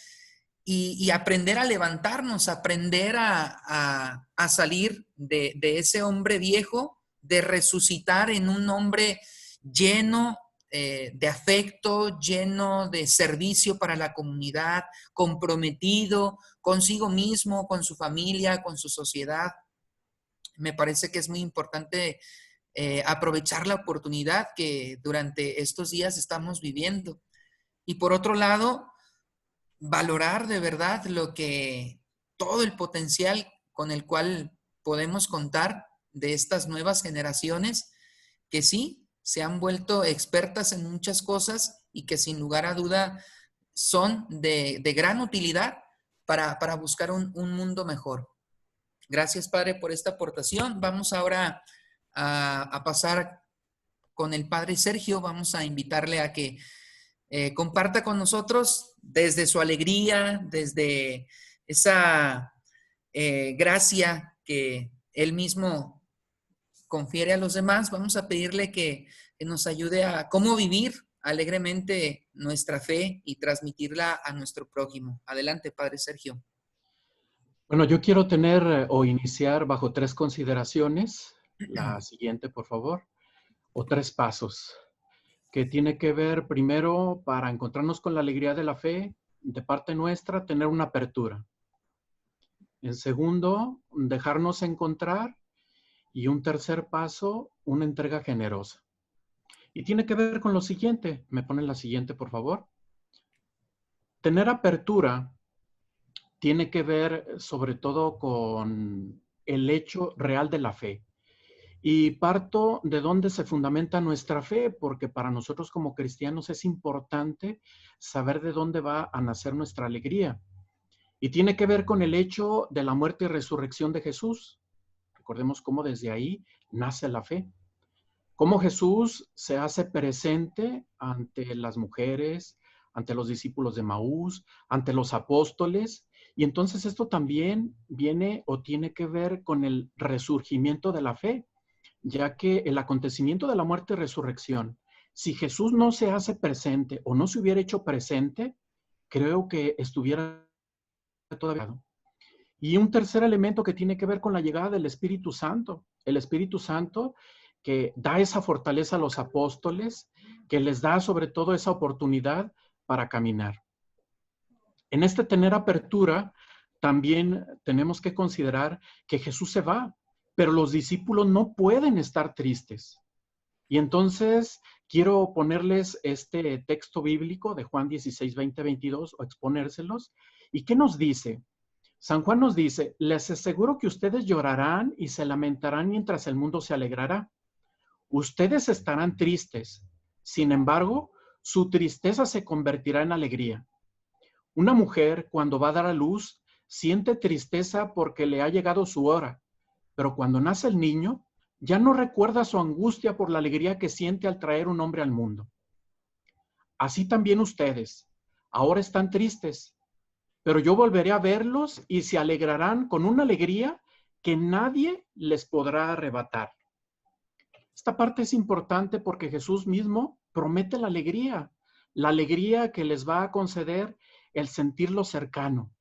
y aprender a levantarnos, aprender a salir de ese hombre viejo, de resucitar en un hombre lleno de afecto, lleno de servicio para la comunidad, comprometido consigo mismo, con su familia, con su sociedad. Me parece que es muy importante aprovechar la oportunidad que durante estos días estamos viviendo. Y por otro lado, valorar de verdad todo el potencial con el cual podemos contar de estas nuevas generaciones que sí se han vuelto expertas en muchas cosas y que sin lugar a duda son de gran utilidad para buscar un mundo mejor. Gracias, Padre, por esta aportación. Vamos ahora a pasar con el Padre Sergio. Vamos a invitarle a que comparta con nosotros desde su alegría, desde esa gracia que él mismo confiere a los demás. Vamos a pedirle que nos ayude a cómo vivir alegremente nuestra fe y transmitirla a nuestro prójimo. Adelante, Padre Sergio. Bueno, yo quiero tener o iniciar bajo 3 consideraciones. La siguiente, por favor. O 3 pasos. Que tiene que ver primero, para encontrarnos con la alegría de la fe, de parte nuestra, tener una apertura. En segundo, dejarnos encontrar. Y un tercer paso, una entrega generosa. Y tiene que ver con lo siguiente. ¿Me ponen la siguiente, por favor? Tener apertura tiene que ver sobre todo con el hecho real de la fe. Y parto de dónde se fundamenta nuestra fe, porque para nosotros como cristianos es importante saber de dónde va a nacer nuestra alegría. Y tiene que ver con el hecho de la muerte y resurrección de Jesús. Recordemos cómo desde ahí nace la fe. Cómo Jesús se hace presente ante las mujeres, ante los discípulos de Maús, ante los apóstoles. Y entonces esto también viene o tiene que ver con el resurgimiento de la fe, ya que el acontecimiento de la muerte y resurrección, si Jesús no se hace presente o no se hubiera hecho presente, creo que estuviera todavía. Y un tercer elemento que tiene que ver con la llegada del Espíritu Santo. El Espíritu Santo que da esa fortaleza a los apóstoles, que les da sobre todo esa oportunidad para caminar. En este tener apertura, también tenemos que considerar que Jesús se va, pero los discípulos no pueden estar tristes. Y entonces quiero ponerles este texto bíblico de Juan 16, 20, 22 o exponérselos. ¿Y qué nos dice? San Juan nos dice, les aseguro que ustedes llorarán y se lamentarán mientras el mundo se alegrará. Ustedes estarán tristes. Sin embargo, su tristeza se convertirá en alegría. Una mujer, cuando va a dar a luz, siente tristeza porque le ha llegado su hora. Pero cuando nace el niño, ya no recuerda su angustia por la alegría que siente al traer un hombre al mundo. Así también ustedes, ahora están tristes, pero yo volveré a verlos y se alegrarán con una alegría que nadie les podrá arrebatar. Esta parte es importante porque Jesús mismo promete la alegría que les va a conceder el sentirlo cercano,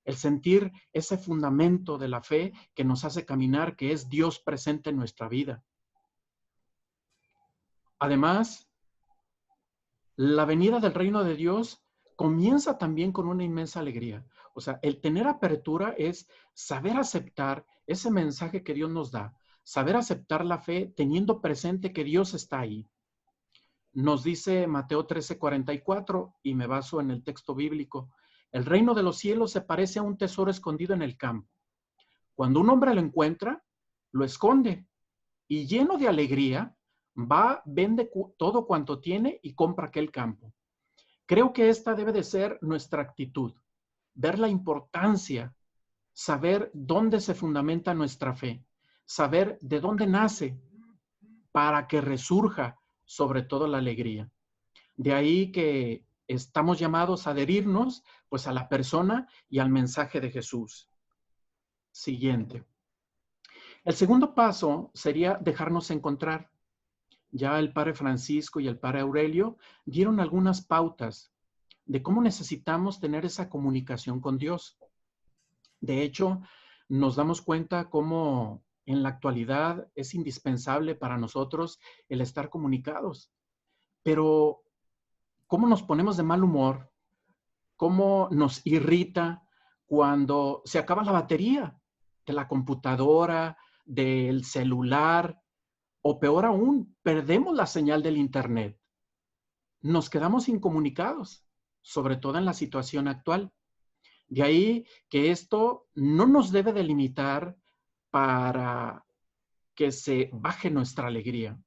el sentir ese fundamento de la fe que nos hace caminar, que es Dios presente en nuestra vida. Además, la venida del reino de Dios comienza también con una inmensa alegría. O sea, el tener apertura es saber aceptar ese mensaje que Dios nos da, saber aceptar la fe teniendo presente que Dios está ahí. Nos dice Mateo 13:44, y me baso en el texto bíblico: el reino de los cielos se parece a un tesoro escondido en el campo. Cuando un hombre lo encuentra, lo esconde y lleno de alegría va, vende todo cuanto tiene y compra aquel campo. Creo que esta debe de ser nuestra actitud, ver la importancia, saber dónde se fundamenta nuestra fe, saber de dónde nace para que resurja sobre todo la alegría. De ahí que estamos llamados a adherirnos pues a la persona y al mensaje de Jesús. Siguiente. El segundo paso sería dejarnos encontrar. Ya el Padre Francisco y el Padre Aurelio dieron algunas pautas de cómo necesitamos tener esa comunicación con Dios. De hecho, nos damos cuenta cómo en la actualidad es indispensable para nosotros el estar comunicados. Pero, ¿cómo nos ponemos de mal humor? ¿Cómo nos irrita cuando se acaba la batería de la computadora, del celular, o peor aún, perdemos la señal del internet? Nos quedamos incomunicados, sobre todo en la situación actual. De ahí que esto no nos debe delimitar para que se baje nuestra alegría,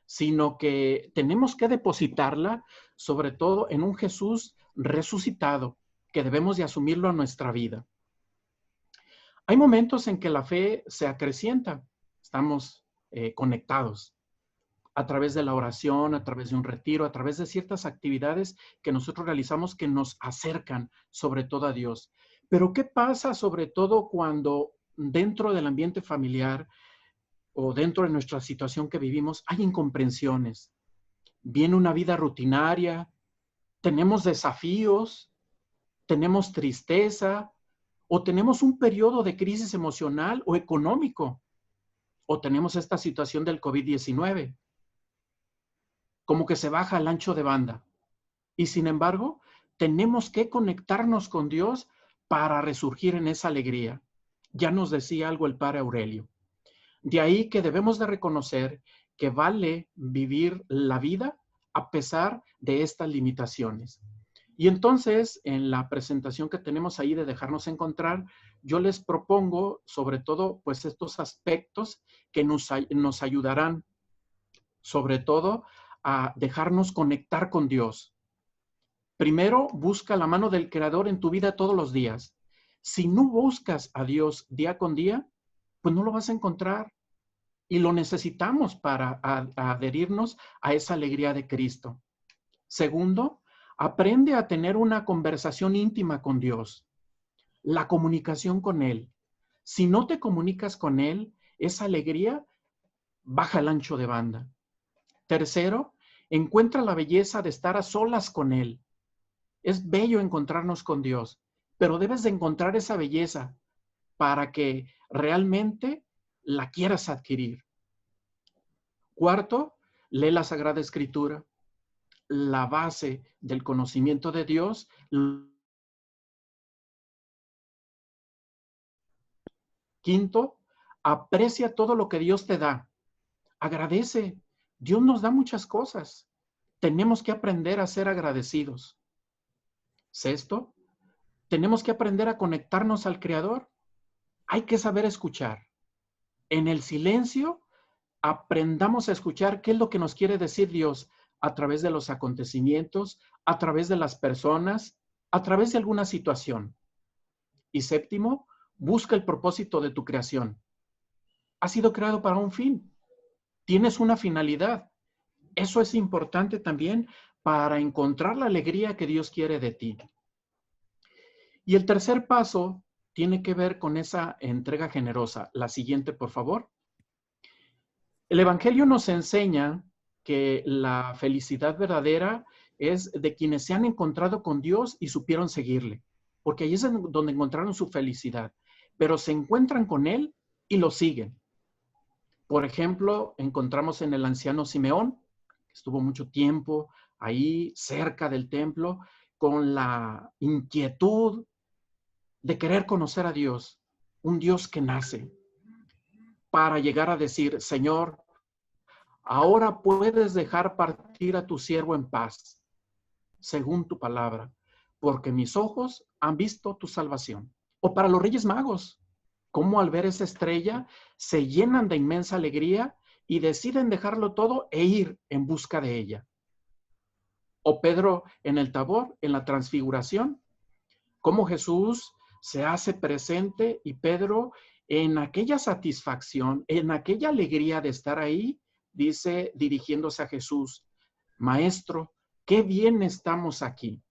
sino que tenemos que depositarla sobre todo en un Jesús resucitado, que debemos de asumirlo en nuestra vida. Hay momentos en que la fe se acrecienta, estamos conectados a través de la oración, a través de un retiro, a través de ciertas actividades que nosotros realizamos que nos acercan sobre todo a Dios. Pero ¿qué pasa sobre todo cuando dentro del ambiente familiar o dentro de nuestra situación que vivimos hay incomprensiones? Viene una vida rutinaria, tenemos desafíos, tenemos tristeza, o tenemos un periodo de crisis emocional o económico, o tenemos esta situación del COVID-19. Como que se baja el ancho de banda. Y sin embargo, tenemos que conectarnos con Dios para resurgir en esa alegría. Ya nos decía algo el Padre Aurelio. De ahí que debemos de reconocer que vale vivir la vida a pesar de estas limitaciones. Y entonces, en la presentación que tenemos ahí de dejarnos encontrar, yo les propongo sobre todo pues estos aspectos que nos ayudarán sobre todo a dejarnos conectar con Dios. Primero, busca la mano del Creador en tu vida todos los días. Si no buscas a Dios día con día, pues no lo vas a encontrar. Y lo necesitamos para adherirnos a esa alegría de Cristo. Segundo, aprende a tener una conversación íntima con Dios. La comunicación con Él. Si no te comunicas con Él, esa alegría baja el ancho de banda. Tercero, encuentra la belleza de estar a solas con Él. Es bello encontrarnos con Dios, pero debes de encontrar esa belleza para que realmente la quieras adquirir. Cuarto, lee la Sagrada Escritura, la base del conocimiento de Dios. Quinto, aprecia todo lo que Dios te da. Agradece. Dios nos da muchas cosas. Tenemos que aprender a ser agradecidos. Sexto, tenemos que aprender a conectarnos al Creador. Hay que saber escuchar. En el silencio, aprendamos a escuchar qué es lo que nos quiere decir Dios a través de los acontecimientos, a través de las personas, a través de alguna situación. Y séptimo, busca el propósito de tu creación. Has sido creado para un fin. Tienes una finalidad. Eso es importante también para encontrar la alegría que Dios quiere de ti. Y el tercer paso tiene que ver con esa entrega generosa. La siguiente, por favor. El Evangelio nos enseña que la felicidad verdadera es de quienes se han encontrado con Dios y supieron seguirle, porque ahí es donde encontraron su felicidad, pero se encuentran con Él y lo siguen. Por ejemplo, encontramos en el anciano Simeón, que estuvo mucho tiempo ahí cerca del templo, con la inquietud de querer conocer a Dios, un Dios que nace. para llegar a decir, Señor, ahora puedes dejar partir a tu siervo en paz, según tu palabra, porque mis ojos han visto tu salvación. O para los Reyes Magos, cómo al ver esa estrella se llenan de inmensa alegría y deciden dejarlo todo e ir en busca de ella. O Pedro en el Tabor, en la transfiguración, cómo Jesús se hace presente y Pedro en aquella satisfacción, en aquella alegría de estar ahí, dice dirigiéndose a Jesús, Maestro, qué bien estamos aquí.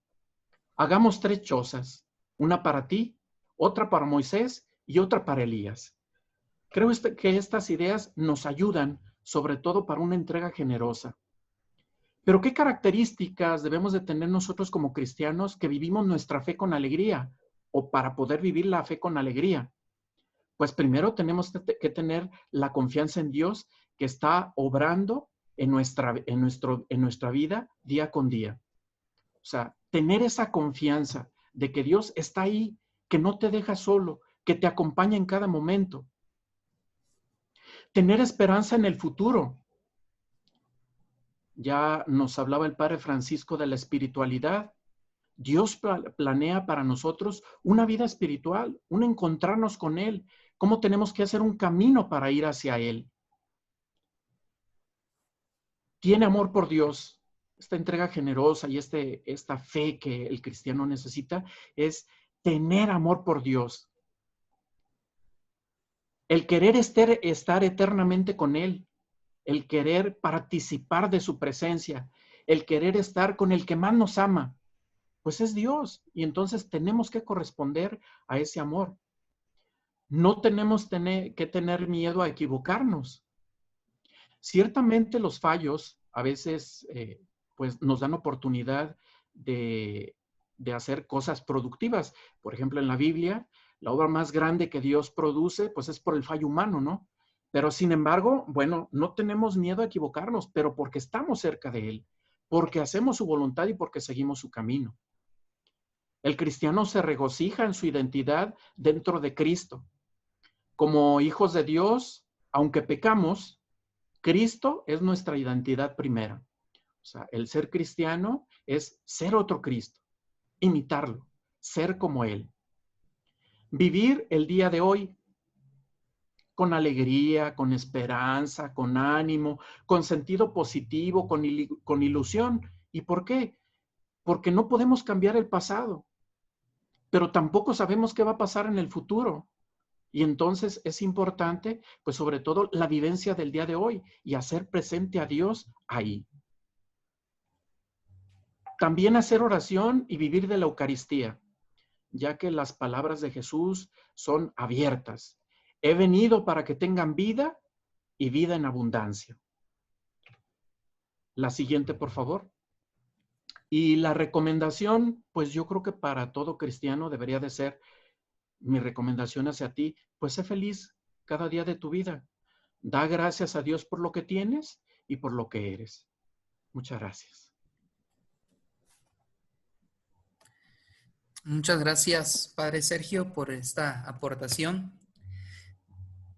Hagamos 3 chozas, una para ti, otra para Moisés y otra para Elías. Creo que estas ideas nos ayudan, sobre todo para una entrega generosa. Pero ¿qué características debemos de tener nosotros como cristianos que vivimos nuestra fe con alegría o para poder vivir la fe con alegría? Pues primero tenemos que tener la confianza en Dios que está obrando en nuestra vida día con día. O sea, tener esa confianza de que Dios está ahí, que no te deja solo, que te acompaña en cada momento. Tener esperanza en el futuro. Ya nos hablaba el Padre Francisco de la espiritualidad. Dios planea para nosotros una vida espiritual, un encontrarnos con Él, cómo tenemos que hacer un camino para ir hacia Él. Tiene amor por Dios. Esta entrega generosa y esta fe que el cristiano necesita es tener amor por Dios. El querer estar eternamente con Él, el querer participar de su presencia, el querer estar con el que más nos ama, pues es Dios. Y entonces tenemos que corresponder a ese amor. No tenemos que tener miedo a equivocarnos. Ciertamente los fallos a veces pues nos dan oportunidad de hacer cosas productivas. Por ejemplo, en la Biblia, la obra más grande que Dios produce, pues es por el fallo humano, ¿no? Pero sin embargo, bueno, no tenemos miedo a equivocarnos, pero porque estamos cerca de Él, porque hacemos su voluntad y porque seguimos su camino. El cristiano se regocija en su identidad dentro de Cristo. Como hijos de Dios, aunque pecamos, Cristo es nuestra identidad primera. O sea, el ser cristiano es ser otro Cristo, imitarlo, ser como Él. Vivir el día de hoy con alegría, con esperanza, con ánimo, con sentido positivo, con ilusión. ¿Y por qué? Porque no podemos cambiar el pasado, pero tampoco sabemos qué va a pasar en el futuro. Y entonces es importante, pues sobre todo, la vivencia del día de hoy y hacer presente a Dios ahí. También hacer oración y vivir de la Eucaristía, ya que las palabras de Jesús son abiertas. He venido para que tengan vida y vida en abundancia. La siguiente, por favor. Y la recomendación, pues yo creo que para todo cristiano debería de ser, mi recomendación hacia ti, pues sé feliz cada día de tu vida. Da gracias a Dios por lo que tienes y por lo que eres. Muchas gracias. Muchas gracias, Padre Sergio, por esta aportación.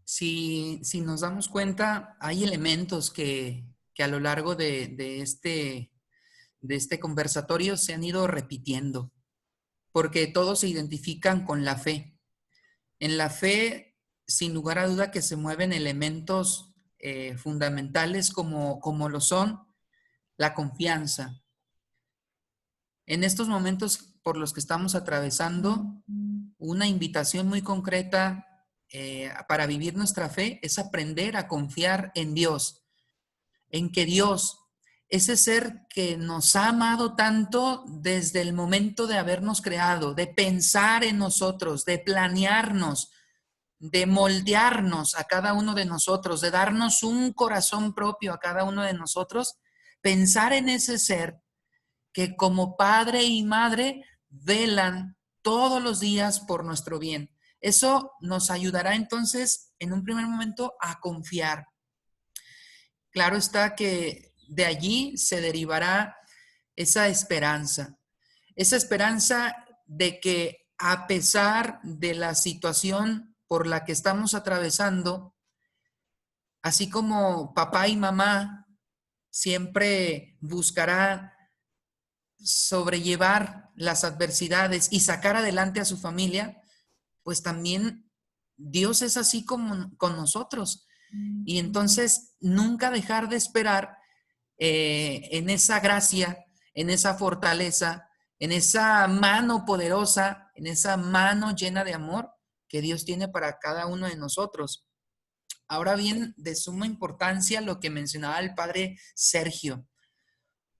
Si nos damos cuenta, hay elementos que a lo largo de este conversatorio se han ido repitiendo, porque todos se identifican con la fe. En la fe, sin lugar a duda que se mueven elementos fundamentales como lo son la confianza. En estos momentos por los que estamos atravesando, una invitación muy concreta para vivir nuestra fe es aprender a confiar en Dios, en que Dios, ese ser que nos ha amado tanto desde el momento de habernos creado, de pensar en nosotros, de planearnos, de moldearnos a cada uno de nosotros, de darnos un corazón propio a cada uno de nosotros, pensar en ese ser que como padre y madre velan todos los días por nuestro bien. Eso nos ayudará entonces en un primer momento a confiar. Claro está que de allí se derivará esa esperanza de que a pesar de la situación por la que estamos atravesando, Así como papá y mamá siempre buscará sobrellevar las adversidades y sacar adelante a su familia, pues también Dios es así como con nosotros. Y entonces nunca dejar de esperar en esa gracia, en esa fortaleza, en esa mano poderosa, en esa mano llena de amor que Dios tiene para cada uno de nosotros. Ahora bien, de suma importancia lo que mencionaba el padre Sergio.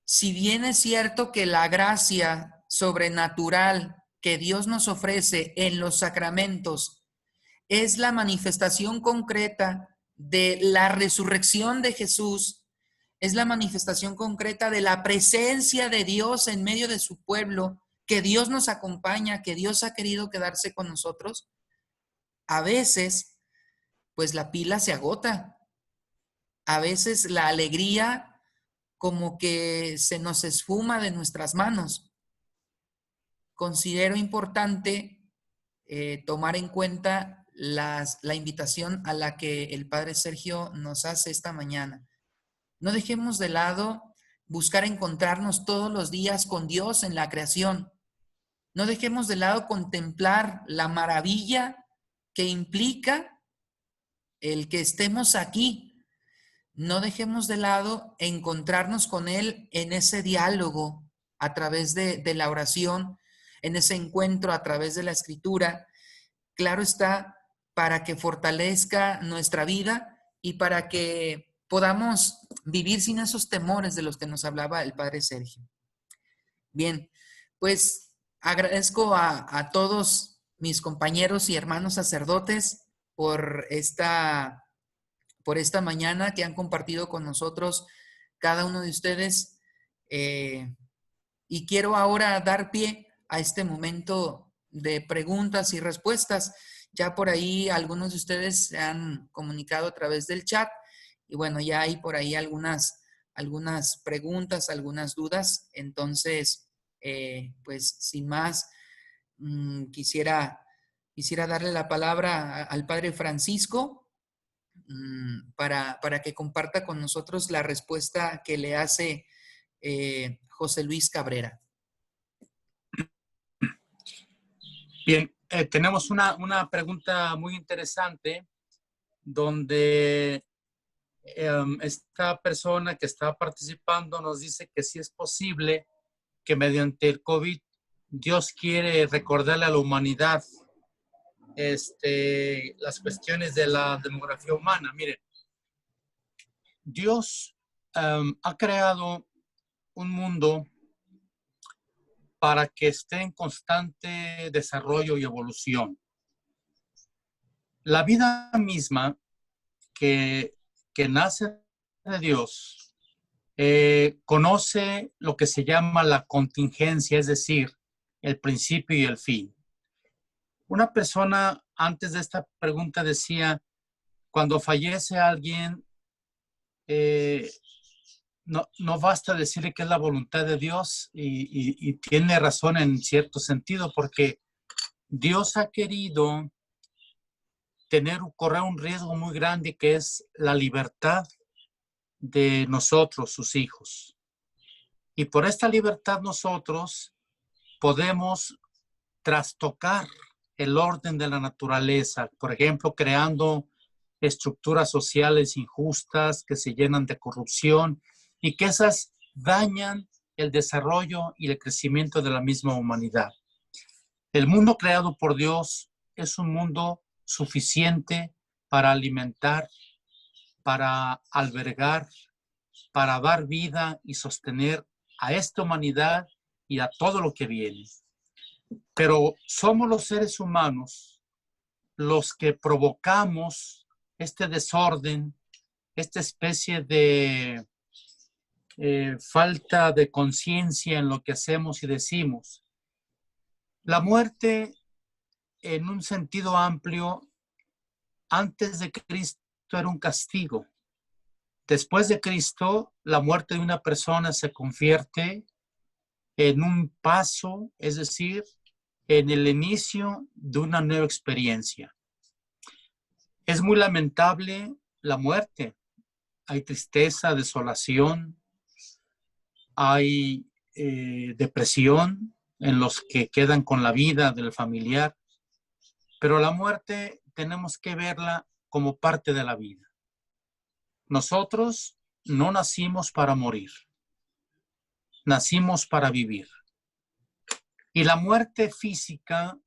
Si bien es cierto que la gracia sobrenatural que Dios nos ofrece en los sacramentos es la manifestación concreta de la resurrección de Jesús, es la manifestación concreta de la presencia de Dios en medio de su pueblo, que Dios nos acompaña, que Dios ha querido quedarse con nosotros, a veces, pues la pila se agota. A veces la alegría como que se nos esfuma de nuestras manos. Considero importante tomar en cuenta la invitación a la que el padre Sergio nos hace esta mañana. No dejemos de lado buscar encontrarnos todos los días con Dios en la creación. No dejemos de lado contemplar la maravilla que implica el que estemos aquí. No dejemos de lado encontrarnos con Él en ese diálogo a través de la oración, en ese encuentro a través de la escritura. Claro está, para que fortalezca nuestra vida y para que podamos vivir sin esos temores de los que nos hablaba el padre Sergio. Bien, pues agradezco a todos mis compañeros y hermanos sacerdotes por esta mañana que han compartido con nosotros cada uno de ustedes. Y quiero ahora dar pie a este momento de preguntas y respuestas. Ya por ahí algunos de ustedes se han comunicado a través del chat y bueno, ya hay por ahí algunas preguntas, algunas dudas. Entonces, pues sin más, quisiera darle la palabra al padre Francisco para que comparta con nosotros la respuesta que le hace José Luis Cabrera. Bien, tenemos una pregunta muy interesante donde esta persona que está participando nos dice que sí es posible que mediante el COVID Dios quiere recordarle a la humanidad las cuestiones de la demografía humana. Miren, Dios ha creado un mundo para que esté en constante desarrollo y evolución. La vida misma que nace de Dios conoce lo que se llama la contingencia, es decir, el principio y el fin. Una persona antes de esta pregunta decía, cuando fallece alguien, no basta decirle que es la voluntad de Dios y tiene razón en cierto sentido, porque Dios ha querido correr un riesgo muy grande que es la libertad de nosotros, sus hijos. Y por esta libertad nosotros podemos trastocar el orden de la naturaleza, por ejemplo, creando estructuras sociales injustas que se llenan de corrupción y que esas dañan el desarrollo y el crecimiento de la misma humanidad. El mundo creado por Dios es un mundo suficiente para alimentar, para albergar, para dar vida y sostener a esta humanidad y a todo lo que viene. Pero somos los seres humanos los que provocamos este desorden, esta especie de falta de conciencia en lo que hacemos y decimos. La muerte, en un sentido amplio, antes de Cristo era un castigo. Después de Cristo, la muerte de una persona se convierte en un paso, es decir, en el inicio de una nueva experiencia. Es muy lamentable la muerte. Hay tristeza, desolación, hay depresión en los que quedan con la vida del familiar, pero la muerte tenemos que verla como parte de la vida. Nosotros no nacimos para morir, nacimos para vivir. Y la muerte física,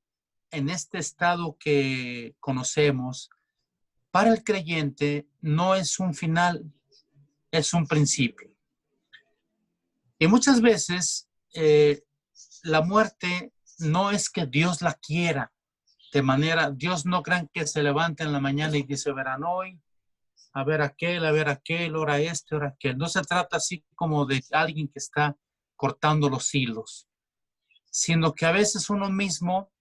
en este estado que conocemos, para el creyente no es un final, es un principio. Y muchas veces la muerte no es que Dios la quiera, de manera, Dios no crean que se levanta en la mañana y dice, verán hoy, a ver aquel, hora este, hora aquel. No se trata así como de alguien que está cortando los hilos, sino que a veces uno mismo,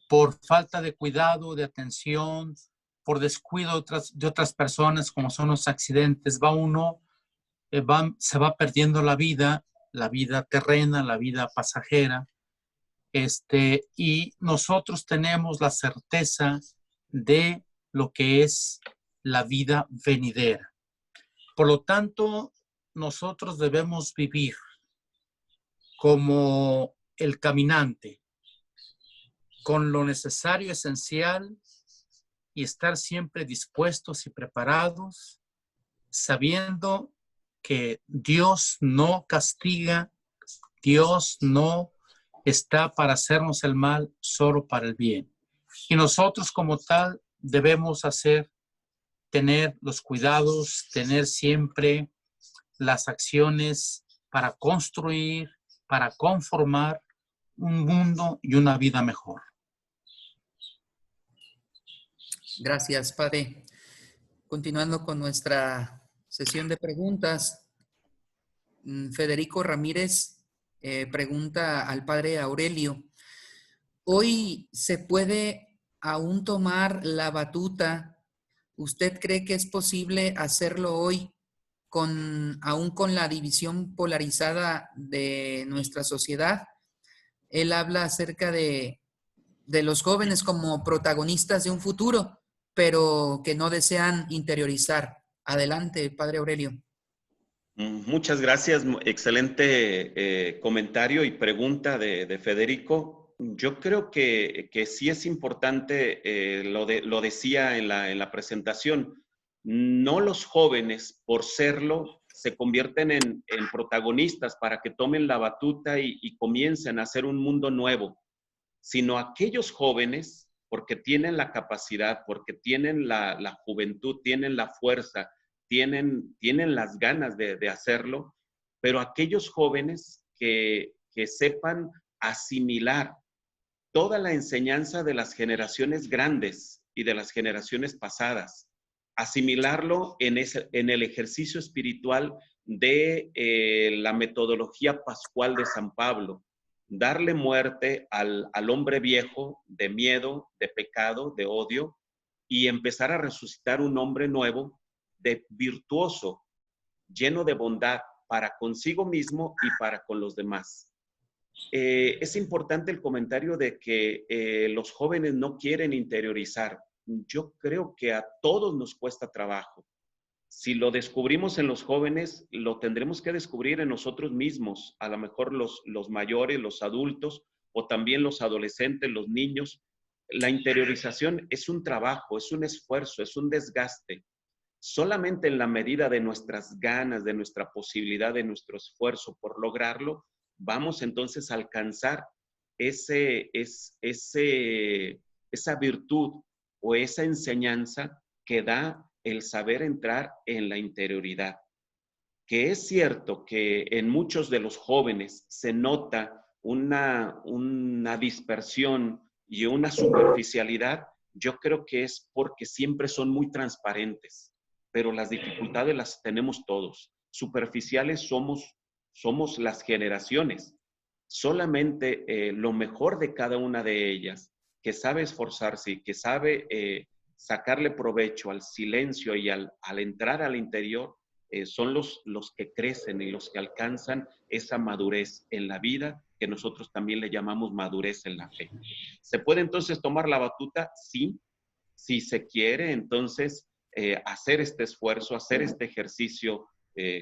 por falta de cuidado, de atención, por descuido de otras personas, como son los accidentes, se va perdiendo la vida terrena, la vida pasajera, y nosotros tenemos la certeza de lo que es la vida venidera. Por lo tanto, nosotros debemos vivir como el caminante, con lo necesario, esencial, y estar siempre dispuestos y preparados, sabiendo que Dios no castiga, Dios no está para hacernos el mal, solo para el bien. Y nosotros como tal debemos tener los cuidados, tener siempre las acciones para construir, para conformar un mundo y una vida mejor. Gracias, Padre. Continuando con nuestra sesión de preguntas, Federico Ramírez pregunta al Padre Aurelio, ¿hoy se puede aún tomar la batuta? ¿Usted cree que es posible hacerlo hoy aún con la división polarizada de nuestra sociedad? Él habla acerca de los jóvenes como protagonistas de un futuro, pero que no desean interiorizar. Adelante, Padre Aurelio. Muchas gracias. Excelente comentario y pregunta de Federico. Yo creo que sí es importante, lo decía en la presentación, no los jóvenes, por serlo, se convierten en protagonistas para que tomen la batuta y comiencen a hacer un mundo nuevo, sino aquellos jóvenes, porque tienen la capacidad, porque tienen la juventud, tienen la fuerza, tienen las ganas de hacerlo, pero aquellos jóvenes que sepan asimilar toda la enseñanza de las generaciones grandes y de las generaciones pasadas, asimilarlo en el ejercicio espiritual de la metodología pascual de San Pablo, darle muerte al hombre viejo de miedo, de pecado, de odio, y empezar a resucitar un hombre nuevo, virtuoso, lleno de bondad para consigo mismo y para con los demás. Es importante el comentario de que los jóvenes no quieren interiorizar. Yo creo que a todos nos cuesta trabajo. Si lo descubrimos en los jóvenes, lo tendremos que descubrir en nosotros mismos, a lo mejor los mayores, los adultos, o también los adolescentes, los niños. La interiorización es un trabajo, es un esfuerzo, es un desgaste. Solamente en la medida de nuestras ganas, de nuestra posibilidad, de nuestro esfuerzo por lograrlo, vamos entonces a alcanzar esa virtud o esa enseñanza que da el saber entrar en la interioridad. Que es cierto que en muchos de los jóvenes se nota una dispersión y una superficialidad. Yo creo que es porque siempre son muy transparentes, pero las dificultades las tenemos todos. Superficiales somos las generaciones. Solamente lo mejor de cada una de ellas, que sabe esforzarse y que sabe sacarle provecho al silencio y al entrar al interior, son los que crecen y los que alcanzan esa madurez en la vida, que nosotros también le llamamos madurez en la fe. ¿Se puede entonces tomar la batuta? Sí, si se quiere, entonces hacer este esfuerzo, hacer este ejercicio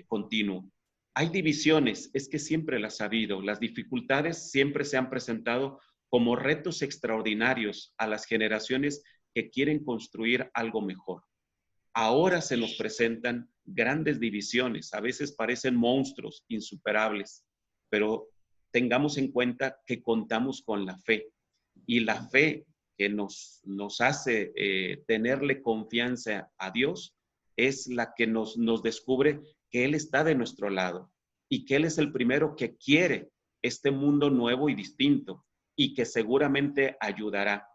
continuo. Hay divisiones, es que siempre las ha habido. Las dificultades siempre se han presentado como retos extraordinarios a las generaciones que quieren construir algo mejor. Ahora se nos presentan grandes divisiones, a veces parecen monstruos insuperables, pero tengamos en cuenta que contamos con la fe, y la fe que nos hace tenerle confianza a Dios es la que nos descubre que Él está de nuestro lado y que Él es el primero que quiere este mundo nuevo y distinto y que seguramente ayudará.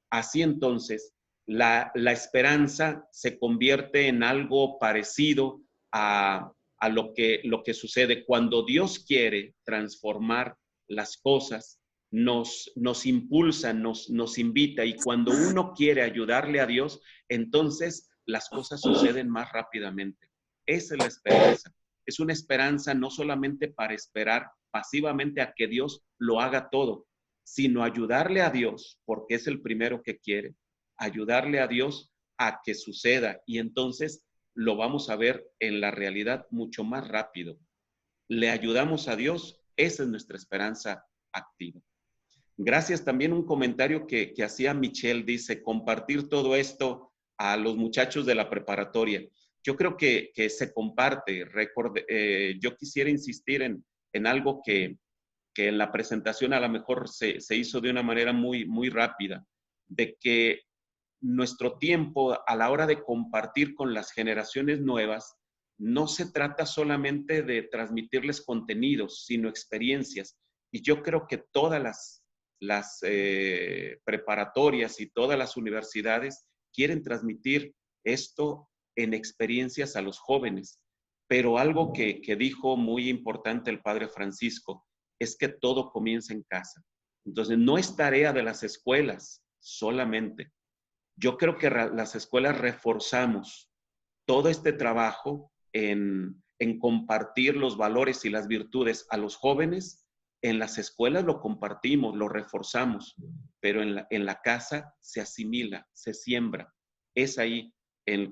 Así entonces, la esperanza se convierte en algo parecido a lo que sucede cuando Dios quiere transformar las cosas. Nos impulsa, nos invita, y cuando uno quiere ayudarle a Dios, entonces las cosas suceden más rápidamente. Esa es la esperanza. Es una esperanza no solamente para esperar pasivamente a que Dios lo haga todo, sino ayudarle a Dios, porque es el primero que quiere, ayudarle a Dios a que suceda, y entonces lo vamos a ver en la realidad mucho más rápido. Le ayudamos a Dios, esa es nuestra esperanza activa. Gracias. También un comentario que hacía Michelle, dice, compartir todo esto a los muchachos de la preparatoria. Yo creo que se comparte. Yo quisiera insistir en algo que en la presentación a lo mejor se hizo de una manera muy rápida, de que nuestro tiempo a la hora de compartir con las generaciones nuevas no se trata solamente de transmitirles contenidos, sino experiencias. Y yo creo que todas las preparatorias y todas las universidades quieren transmitir esto en experiencias a los jóvenes. Pero algo que dijo muy importante el padre Francisco es que todo comienza en casa. Entonces, no es tarea de las escuelas solamente. Yo creo que las escuelas reforzamos todo este trabajo en compartir los valores y las virtudes a los jóvenes. En las escuelas lo compartimos, lo reforzamos, pero en la casa se asimila, se siembra. Es ahí,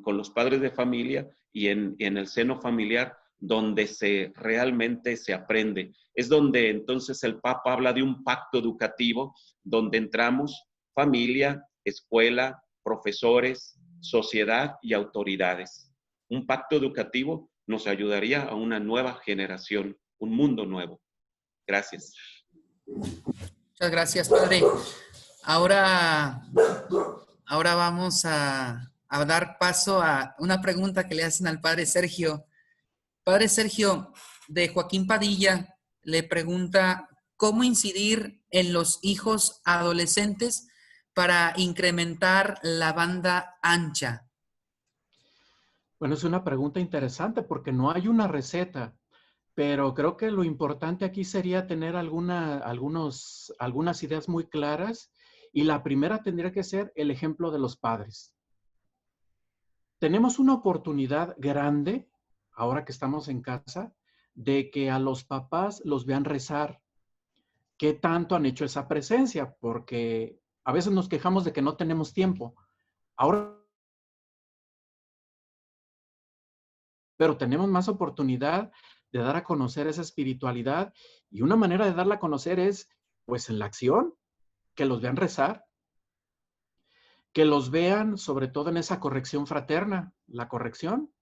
con los padres de familia y en el seno familiar, donde realmente se aprende. Es donde entonces el Papa habla de un pacto educativo, donde entramos familia, escuela, profesores, sociedad y autoridades. Un pacto educativo nos ayudaría a una nueva generación, un mundo nuevo. Gracias. Muchas gracias, padre. Ahora vamos a dar paso a una pregunta que le hacen al padre Sergio. Padre Sergio, de Joaquín Padilla, le pregunta, ¿cómo incidir en los hijos adolescentes para incrementar la banda ancha? Bueno, es una pregunta interesante porque no hay una receta, pero creo que lo importante aquí sería tener algunas ideas muy claras, y la primera tendría que ser el ejemplo de los padres. Tenemos una oportunidad grande, ahora que estamos en casa, de que a los papás los vean rezar. ¿Qué tanto han hecho esa presencia? Porque a veces nos quejamos de que no tenemos tiempo. Ahora, pero tenemos más oportunidad de dar a conocer esa espiritualidad, y una manera de darla a conocer es, pues, en la acción, que los vean rezar, que los vean sobre todo en esa corrección fraterna, la corrección,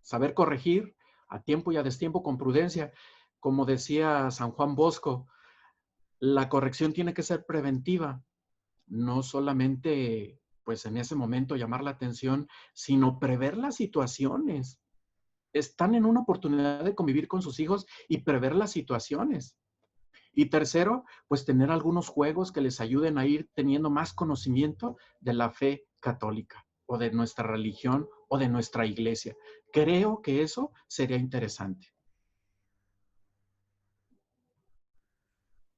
saber corregir a tiempo y a destiempo con prudencia. Como decía San Juan Bosco, la corrección tiene que ser preventiva, no solamente, pues, en ese momento llamar la atención, sino prever las situaciones. Están en una oportunidad de convivir con sus hijos y prever las situaciones. Y tercero, pues tener algunos juegos que les ayuden a ir teniendo más conocimiento de la fe católica o de nuestra religión o de nuestra iglesia. Creo que eso sería interesante.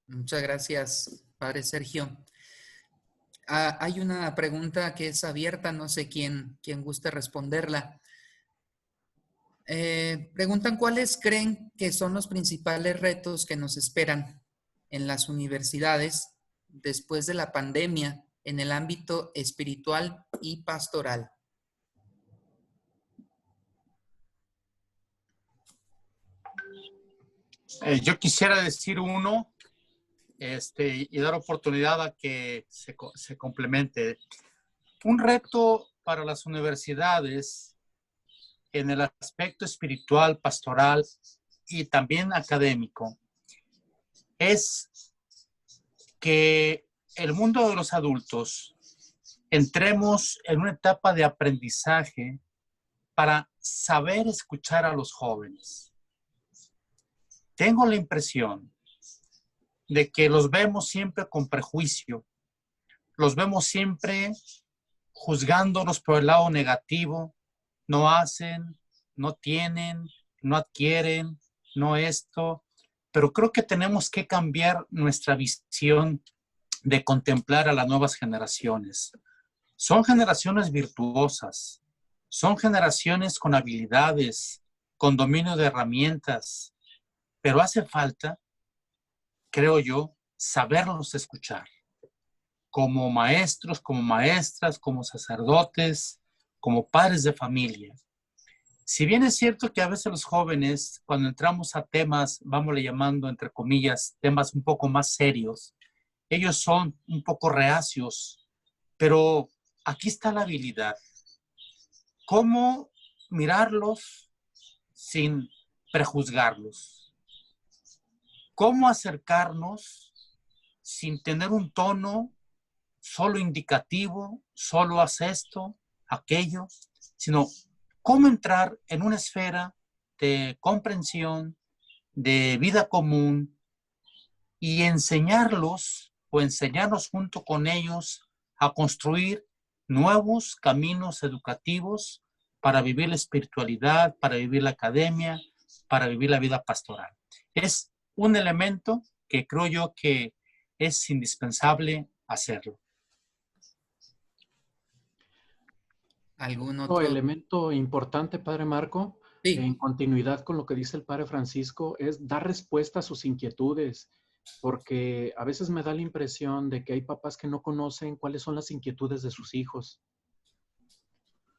Muchas gracias, padre Sergio. Hay una pregunta que es abierta, no sé quién guste responderla. Preguntan, ¿cuáles creen que son los principales retos que nos esperan en las universidades después de la pandemia en el ámbito espiritual y pastoral? Yo quisiera decir uno y dar oportunidad a que se complemente. Un reto para las universidades en el aspecto espiritual, pastoral y también académico es que el mundo de los adultos entremos en una etapa de aprendizaje para saber escuchar a los jóvenes. Tengo la impresión de que los vemos siempre con prejuicio, los vemos siempre juzgándonos por el lado negativo, no hacen, no tienen, no adquieren, no esto, pero creo que tenemos que cambiar nuestra visión de contemplar a las nuevas generaciones. Son generaciones virtuosas, son generaciones con habilidades, con dominio de herramientas, pero hace falta, creo yo, saberlos escuchar. Como maestros, como maestras, como sacerdotes, como padres de familia. Si bien es cierto que a veces los jóvenes, cuando entramos a temas, vámosle llamando entre comillas, temas un poco más serios, ellos son un poco reacios, pero aquí está la habilidad. ¿Cómo mirarlos sin prejuzgarlos? ¿Cómo acercarnos sin tener un tono solo indicativo, solo haz esto, aquello, sino cómo entrar en una esfera de comprensión, de vida común y enseñarlos o enseñarnos junto con ellos a construir nuevos caminos educativos para vivir la espiritualidad, para vivir la academia, para vivir la vida pastoral. Es un elemento que creo yo que es indispensable hacerlo. ¿Algún Otro otro? elemento importante, Padre Marco, Sí. en continuidad con lo que dice el Padre Francisco, es dar respuesta a sus inquietudes, porque a veces me da la impresión de que hay papás que no conocen cuáles son las inquietudes de sus hijos,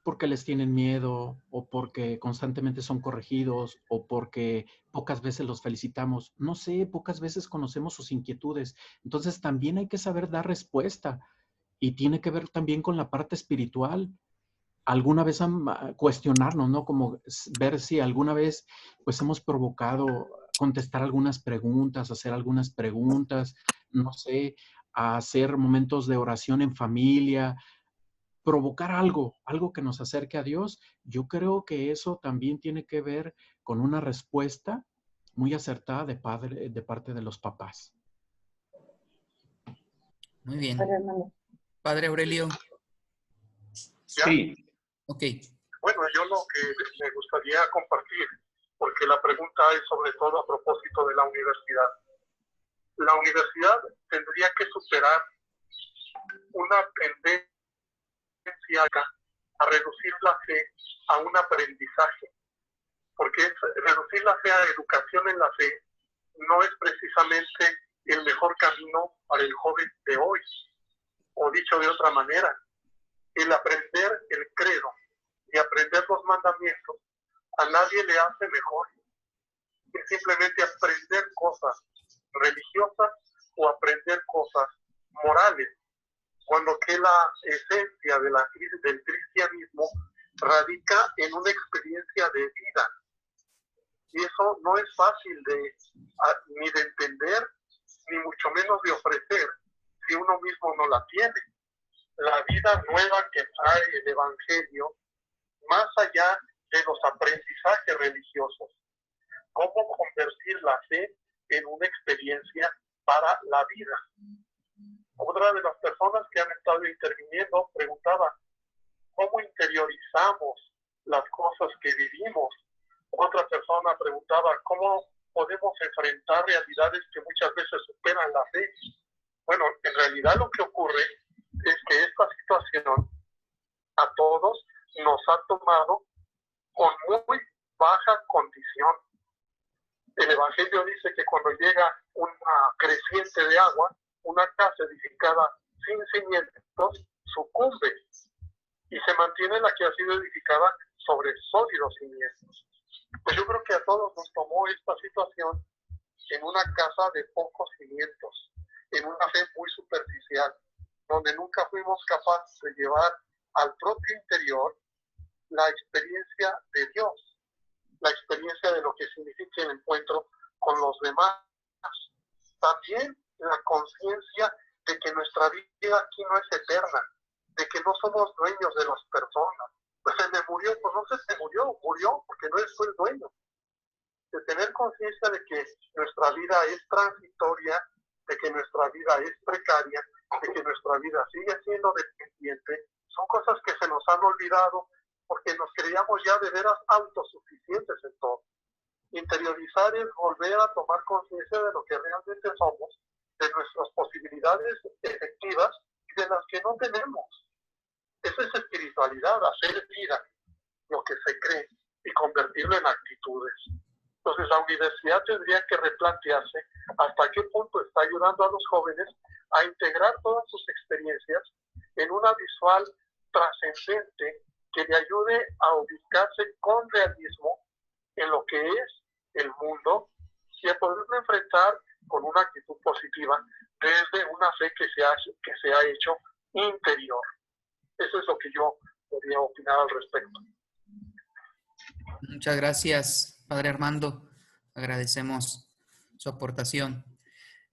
porque les tienen miedo o porque constantemente son corregidos o porque pocas veces los felicitamos. No sé, pocas veces conocemos sus inquietudes. Entonces también hay que saber dar respuesta y tiene que ver también con la parte espiritual. Alguna vez cuestionarnos, ¿no? Como ver si alguna vez pues hemos provocado contestar algunas preguntas, hacer algunas preguntas, no sé, hacer momentos de oración en familia, provocar algo que nos acerque a Dios. Yo creo que eso también tiene que ver con una respuesta muy acertada de parte de los papás. Muy bien. Padre Armando. Padre Aurelio. Sí. Ok. Bueno, yo lo que me gustaría compartir, porque la pregunta es sobre todo a propósito de la universidad. La universidad tendría que superar una tendencia a reducir la fe a un aprendizaje, porque reducir la fe a educación en la fe no es precisamente el mejor camino para el joven de hoy, o dicho de otra manera, el aprender el credo y aprender los mandamientos a nadie le hace mejor. Es simplemente aprender cosas religiosas o aprender cosas morales, cuando que la esencia del cristianismo radica en una experiencia de vida. Y eso no es fácil ni de entender, ni mucho menos de ofrecer, si uno mismo no la tiene. La vida nueva que trae el Evangelio, más allá de los aprendizajes religiosos, cómo convertir la fe en una experiencia para la vida. Otra de las personas que han estado interviniendo preguntaba, ¿cómo interiorizamos las cosas que vivimos? Otra persona preguntaba, ¿cómo podemos enfrentar realidades que muchas veces superan la fe? Bueno, en realidad lo que ocurre es que esta situación a todos nos ha tomado con muy baja condición. El Evangelio dice que cuando llega una creciente de agua, una casa edificada sin cimientos sucumbe y se mantiene la que ha sido edificada sobre sólidos cimientos. Pues yo creo que a todos nos tomó esta situación en una casa de pocos cimientos, en una fe muy superficial, donde nunca fuimos capaces de llevar al propio interior la experiencia de Dios, la experiencia de lo que significa el encuentro con los demás. También la conciencia de que nuestra vida aquí no es eterna, de que no somos dueños de las personas. Pues se me murió, pues no se murió, murió porque no soy el dueño. De tener conciencia de que nuestra vida es transitoria, de que nuestra vida es precaria, de que nuestra vida sigue siendo dependiente, son cosas que se nos han olvidado porque nos creíamos ya de veras autosuficientes en todo. Interiorizar es volver a tomar conciencia de lo que realmente somos, de nuestras posibilidades efectivas y de las que no tenemos. Esa es espiritualidad, hacer vida lo que se cree y convertirlo en actitudes. Entonces la universidad tendría que replantearse hasta qué punto está ayudando a los jóvenes a integrar todas sus experiencias en una visual trascendente que le ayude a ubicarse con realismo en lo que es el mundo y a poderlo enfrentar con una actitud positiva desde una fe que se ha hecho interior. Eso es lo que yo podría opinar al respecto. Muchas gracias, Padre Armando. Agradecemos su aportación.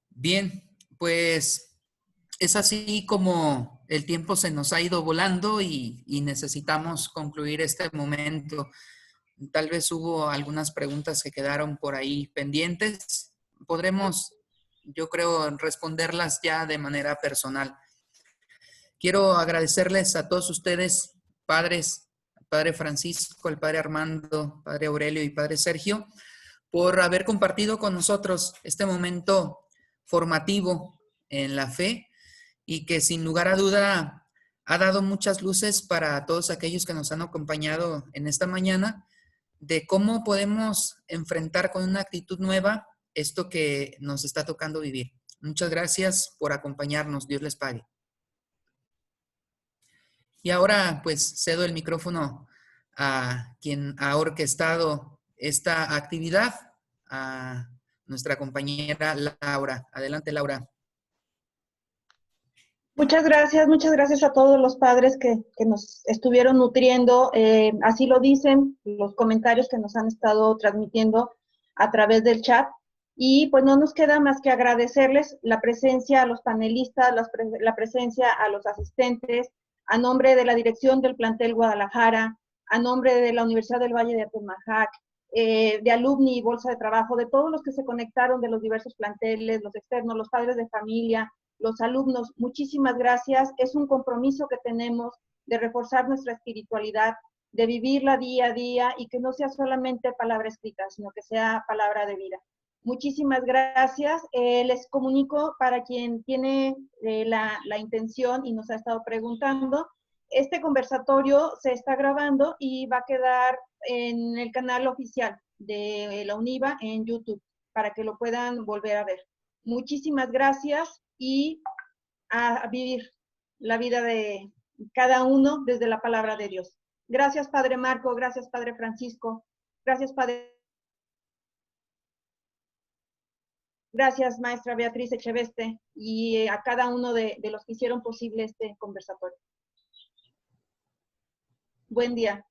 Bien, pues es así como el tiempo se nos ha ido volando y necesitamos concluir este momento. Tal vez hubo algunas preguntas que quedaron por ahí pendientes. Podremos, yo creo, responderlas ya de manera personal. Quiero agradecerles a todos ustedes, padres, al Padre Francisco, al Padre Armando, Padre Aurelio y Padre Sergio, por haber compartido con nosotros este momento formativo en la fe y que sin lugar a duda ha dado muchas luces para todos aquellos que nos han acompañado en esta mañana de cómo podemos enfrentar con una actitud nueva esto que nos está tocando vivir. Muchas gracias por acompañarnos. Dios les pague. Y ahora pues cedo el micrófono a quien ha orquestado esta actividad, a nuestra compañera Laura. Adelante, Laura. Muchas gracias a todos los padres que nos estuvieron nutriendo. Así lo dicen los comentarios que nos han estado transmitiendo a través del chat. Y pues no nos queda más que agradecerles la presencia a los panelistas, la presencia a los asistentes, a nombre de la dirección del plantel Guadalajara, a nombre de la Universidad del Valle de Atemajac, de alumni y bolsa de trabajo, de todos los que se conectaron de los diversos planteles, los externos, los padres de familia, los alumnos. Muchísimas gracias. Es un compromiso que tenemos de reforzar nuestra espiritualidad, de vivirla día a día y que no sea solamente palabra escrita, sino que sea palabra de vida. Muchísimas gracias. Les comunico para quien tiene la intención y nos ha estado preguntando, este conversatorio se está grabando y va a quedar en el canal oficial de la UNIVA en YouTube para que lo puedan volver a ver. Muchísimas gracias y a vivir la vida de cada uno desde la palabra de Dios. Gracias, Padre Marco. Gracias, Padre Francisco. Gracias, Padre. Gracias, maestra Beatriz Echeveste, y a cada uno de los que hicieron posible este conversatorio. Buen día.